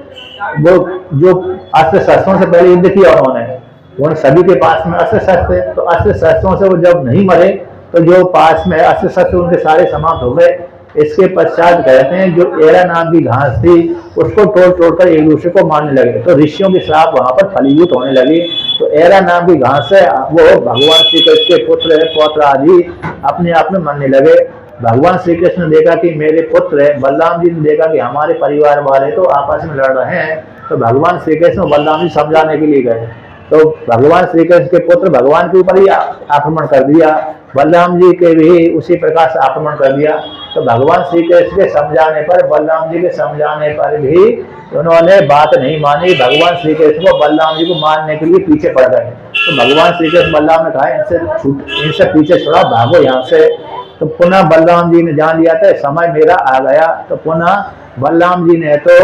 वो जो अस्त्र शस्त्रों से पहले युद्ध किया उन्होंने सभी के पास में अस्त्र शस्त्र है, तो अस्त्र शस्त्रों से वो जब नहीं मरे तो जो पास में अस्त्र शस्त्र उनके सारे समाप्त हो गए। इसके पश्चात कहते हैं जो एरा नाम की घास थी उसको तोड़ कर एक दूसरे को मारने लगे, तो ऋषियों की श्राप वहां पर फलीभूत होने लगी। तो एरा नाम की घास है, वो भगवान श्री कृष्ण के पुत्र है, पौत्र आदि अपने आप में मानने लगे। भगवान श्री कृष्ण ने देखा कि मेरे पुत्र है, बलराम जी ने देखा कि हमारे परिवार वाले तो आपस में लड़ रहे हैं, तो भगवान श्री कृष्ण बलराम जी समझाने के लिए गए। तो भगवान श्री कृष्ण के पुत्र भगवान के ऊपर ही आक्रमण कर दिया, बलराम जी के भी उसी प्रकार से आक्रमण कर दिया। तो भगवान श्री कृष्ण के समझाने पर, बलराम जी के समझाने पर भी उन्होंने बात नहीं मानी। भगवान श्री कृष्ण को बलराम जी को मारने के लिए पीछे पड़ गए। तो भगवान श्री कृष्ण बलराम ने कहा इनसे पीछे छोड़ा, भागो यहाँ से। तो पुनः बलराम जी ने जान लिया था समय मेरा आ गया, तो पुनः बलराम जी ने तो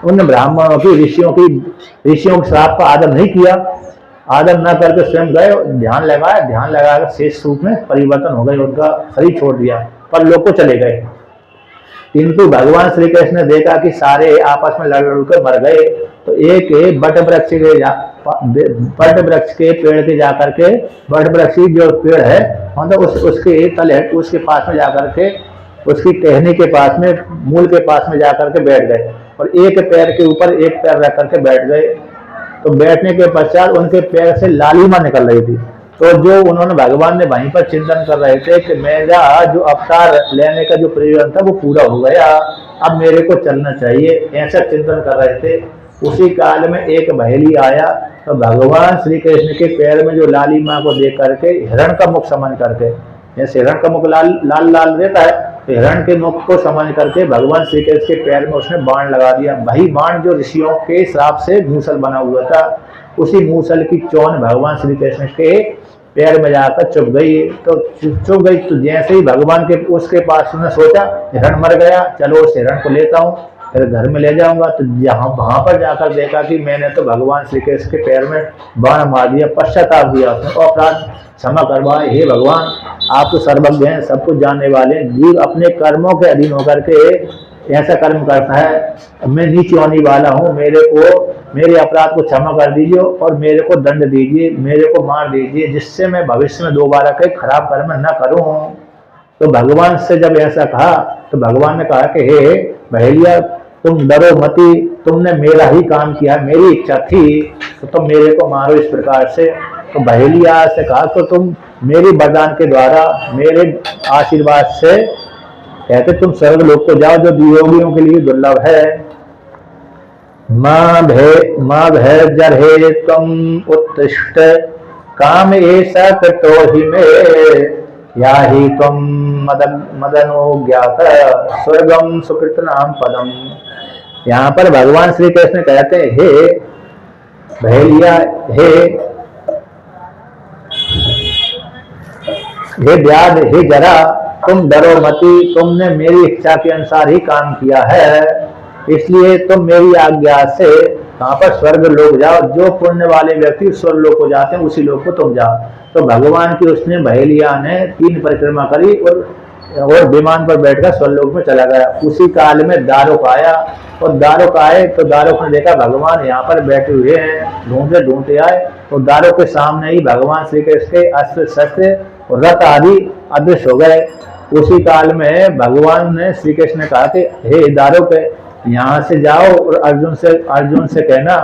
उन ब्राह्मणों की ऋषियों के श्राप का आदर नहीं किया, आदर न करके स्वयं गए, ध्यान लगाकर शेष रूप में परिवर्तन हो गए, उनका शरीर छोड़ दिया, पर लोग को चले गए। किंतु भगवान श्री कृष्ण ने देखा कि सारे आपस में लड़ कर मर गए, तो एक बट वृक्ष के पेड़ के जाकर के, बट वृक्ष जो पेड़ है मतलब उसके तले उसके पास में जाकर के, उसकी टहनी के पास में, मूल के पास में जाकर के बैठ गए और एक पैर के ऊपर एक पैर रख करके बैठ गए। तो बैठने के पश्चात उनके पैर से लालिमा निकल रही थी। तो जो उन्होंने भगवान ने वहीं पर चिंतन कर रहे थे कि मेरा जो अवतार लेने का जो प्रयोजन था वो पूरा हो गया, अब मेरे को चलना चाहिए, ऐसा चिंतन कर रहे थे। उसी काल में एक बहेली आया, तो भगवान श्री कृष्ण के पैर में जो लालिमा को देख करके हिरण का मुख समझ करके, जैसे हिरण का मुख लाल लाल रहता है, तो हिरण के मुख को समझ करके भगवान श्री कृष्ण के पैर में उसने बाण लगा दिया। वही बाण जो ऋषियों के श्राप से मूसल बना हुआ था, उसी मूसल की चोन भगवान श्री कृष्ण के पैर में जाकर चुभ गई। तो जैसे ही भगवान के उसके पास उसने सोचा हिरण मर गया, चलो उस हिरण को लेता हूँ, फिर घर में ले जाऊंगा। तो जहाँ वहां पर जाकर देखा कि मैंने तो भगवान श्री कृष्ण के पैर में बाण मार दिया, पश्चाताप दिया, उसने अपराध क्षमा करवाए। हे भगवान, आप तो सर्वज्ञ हैं, सब कुछ जानने वाले हैं। जीव अपने कर्मों के अधीन होकर के ऐसा कर्म करता है, मैं नीचे होने वाला हूँ, मेरे अपराध को क्षमा कर दीजिए और मेरे को दंड दीजिए, मेरे को मार दीजिए, जिससे मैं भविष्य में दोबारा कहीं खराब कर्म न करूं। तो भगवान से जब ऐसा कहा तो भगवान ने कहा कि हे बहेलिया, तुम डरो मती, तुमने मेरा ही काम किया, मेरी इच्छा थी तो तुम मेरे को मारो इस प्रकार से। तो बहेलिया से कहा तो तुम मेरी वरदान के द्वारा, मेरे आशीर्वाद से कहते तुम स्वर्ग लोक को जाओ, जो योगियों के लिए दुर्लभ है। माँ भय जरहे तुम उत्तिष्ठ, काम ऐसा कटो ही में, या ही तुम मदनो ज्ञात, स्वर्गम सुकृत नाम पदम। यहाँ पर भगवान श्री कृष्ण कहते हैं, हे भैलिया, हे व्याध, हे जरा, तुम डरो मती, तुमने मेरी इच्छा के अनुसार ही काम किया है, इसलिए तुम मेरी आज्ञा से वहां पर स्वर्ग लोक जाओ। जो पुण्य वाले व्यक्ति स्वर्ग लोक को जाते हैं उसी लोक को तुम जाओ। तो भगवान की उसने बहेलिया ने 3 परिक्रमा करी और विमान पर बैठकर स्वर्ग लोक में चला गया। उसी काल में दारुक आया और दारुक आए तो दारुक ने देखा भगवान यहाँ पर बैठे हुए हैं, ढूंढते ढूंढते आए तो दारुक के सामने ही भगवान श्री कृष्ण के अस्त्र शस्त्र और रथ आदि अदृश्य हो गए। उसी काल में भगवान ने श्री कृष्ण ने कहा कि हे दारुक, यहाँ से जाओ और अर्जुन से कहना,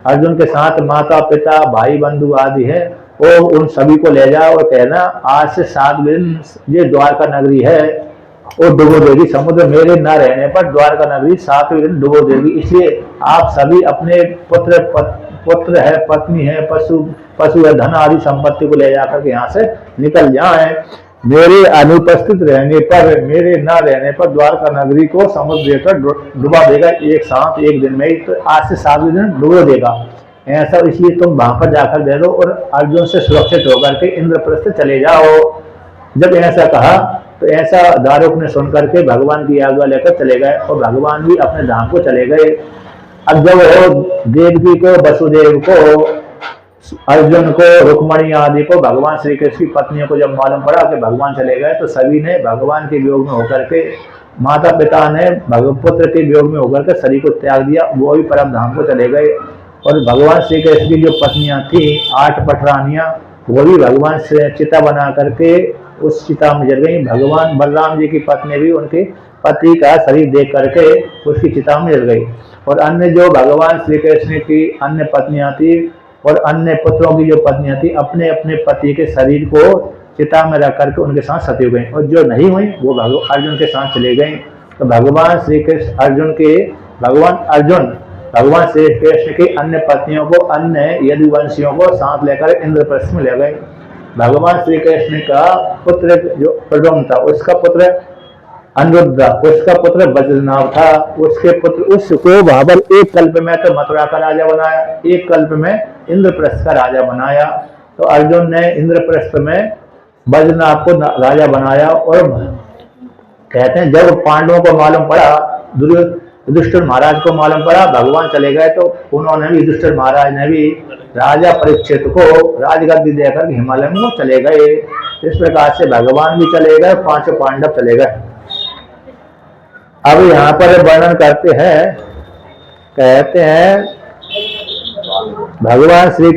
अर्जुन के साथ माता पिता भाई बंधु आदि है, वो उन सभी को ले जाओ और कहना आज से 7 दिन ये द्वारका नगरी है वो डुबो देगी, समुद्र मेरे न रहने पर द्वारका नगरी 7वें दिन डुबो देगी। इसलिए आप सभी अपने पुत्र है, पत्नी है, पशु है, धन आदि संपत्ति को ले जाकर के यहाँ से निकल जाए। मेरे अनुपस्थित रहने पर, मेरे न रहने पर द्वारका नगरी को समुद्र देकर डुबा देगा एक साथ, एक दिन में ही। तो आज से 7वें दिन डुबो देगा ऐसा, इसलिए तुम वहां पर जाकर दे दो और अर्जुन से सुरक्षित होकर के इंद्रप्रस्थ चले जाओ। जब ऐसा कहा तो ऐसा दारुक ने सुनकर के भगवान की आज्ञा लेकर चले गए और भगवान भी अपने धाम को चले गए। अब जब वो देवकी को, वसुदेव को, अर्जुन को, रुक्मणी आदि को, भगवान श्री कृष्ण की पत्नियों को जब मालूम पड़ा कि भगवान चले गए तो सभी ने भगवान के वियोग में होकर के, माता पिता ने पुत्र के वियोग में होकर के शरीर को त्याग दिया, वो भी परम धाम को चले गए। और भगवान श्री कृष्ण की जो पत्नियां थी 8 पटरानियां, वो भी भगवान से चिता बना करके उस चिता में जल गई। भगवान बलराम जी की पत्नी भी उनके पति का शरीर देख करके उसकी चिता में जल गई। और अन्य जो भगवान श्री कृष्ण की अन्य पत्नियां थी और अन्य पुत्रों की जो पत्नियां थी, अपने अपने पति के शरीर को चिता में रख करके उनके साथ सती हो गई, और जो नहीं हुई वो अर्जुन के साथ चले गई। तो भगवान श्री कृष्ण भगवान श्री कृष्ण की अन्य पत्नियों को, अन्य यदुवंशियों को साथ लेकर इंद्रप्रस्थ में ले गए। भगवान श्री कृष्ण का पुत्र जो प्रद्युम्न था, उसका पुत्र अनिरुद्ध, उसका पुत्र वज्रनाभ था, उसके पुत्र उसको वहां पर एक कल्प में तो मथुरा का राजा बनाया, एक कल्प में इंद्रप्रस्थ का राजा बनाया। तो अर्जुन ने इंद्रप्रस्थ में वज्रनाभ को राजा बनाया। और कहते हैं जब पांडवों को मालूम पड़ा, युधिष्ठिर महाराज को मालूम पड़ा भगवान चले गए, तो उन्होंने भी, युधिष्ठिर महाराज ने भी राजा परीक्षित को राजगद्दी देकर हिमालय में चले गए। इस प्रकार से भगवान भी चले गए, 5 पांडव चले गए। अब यहाँ पर वर्णन करते हैं, कहते हैं भगवान श्री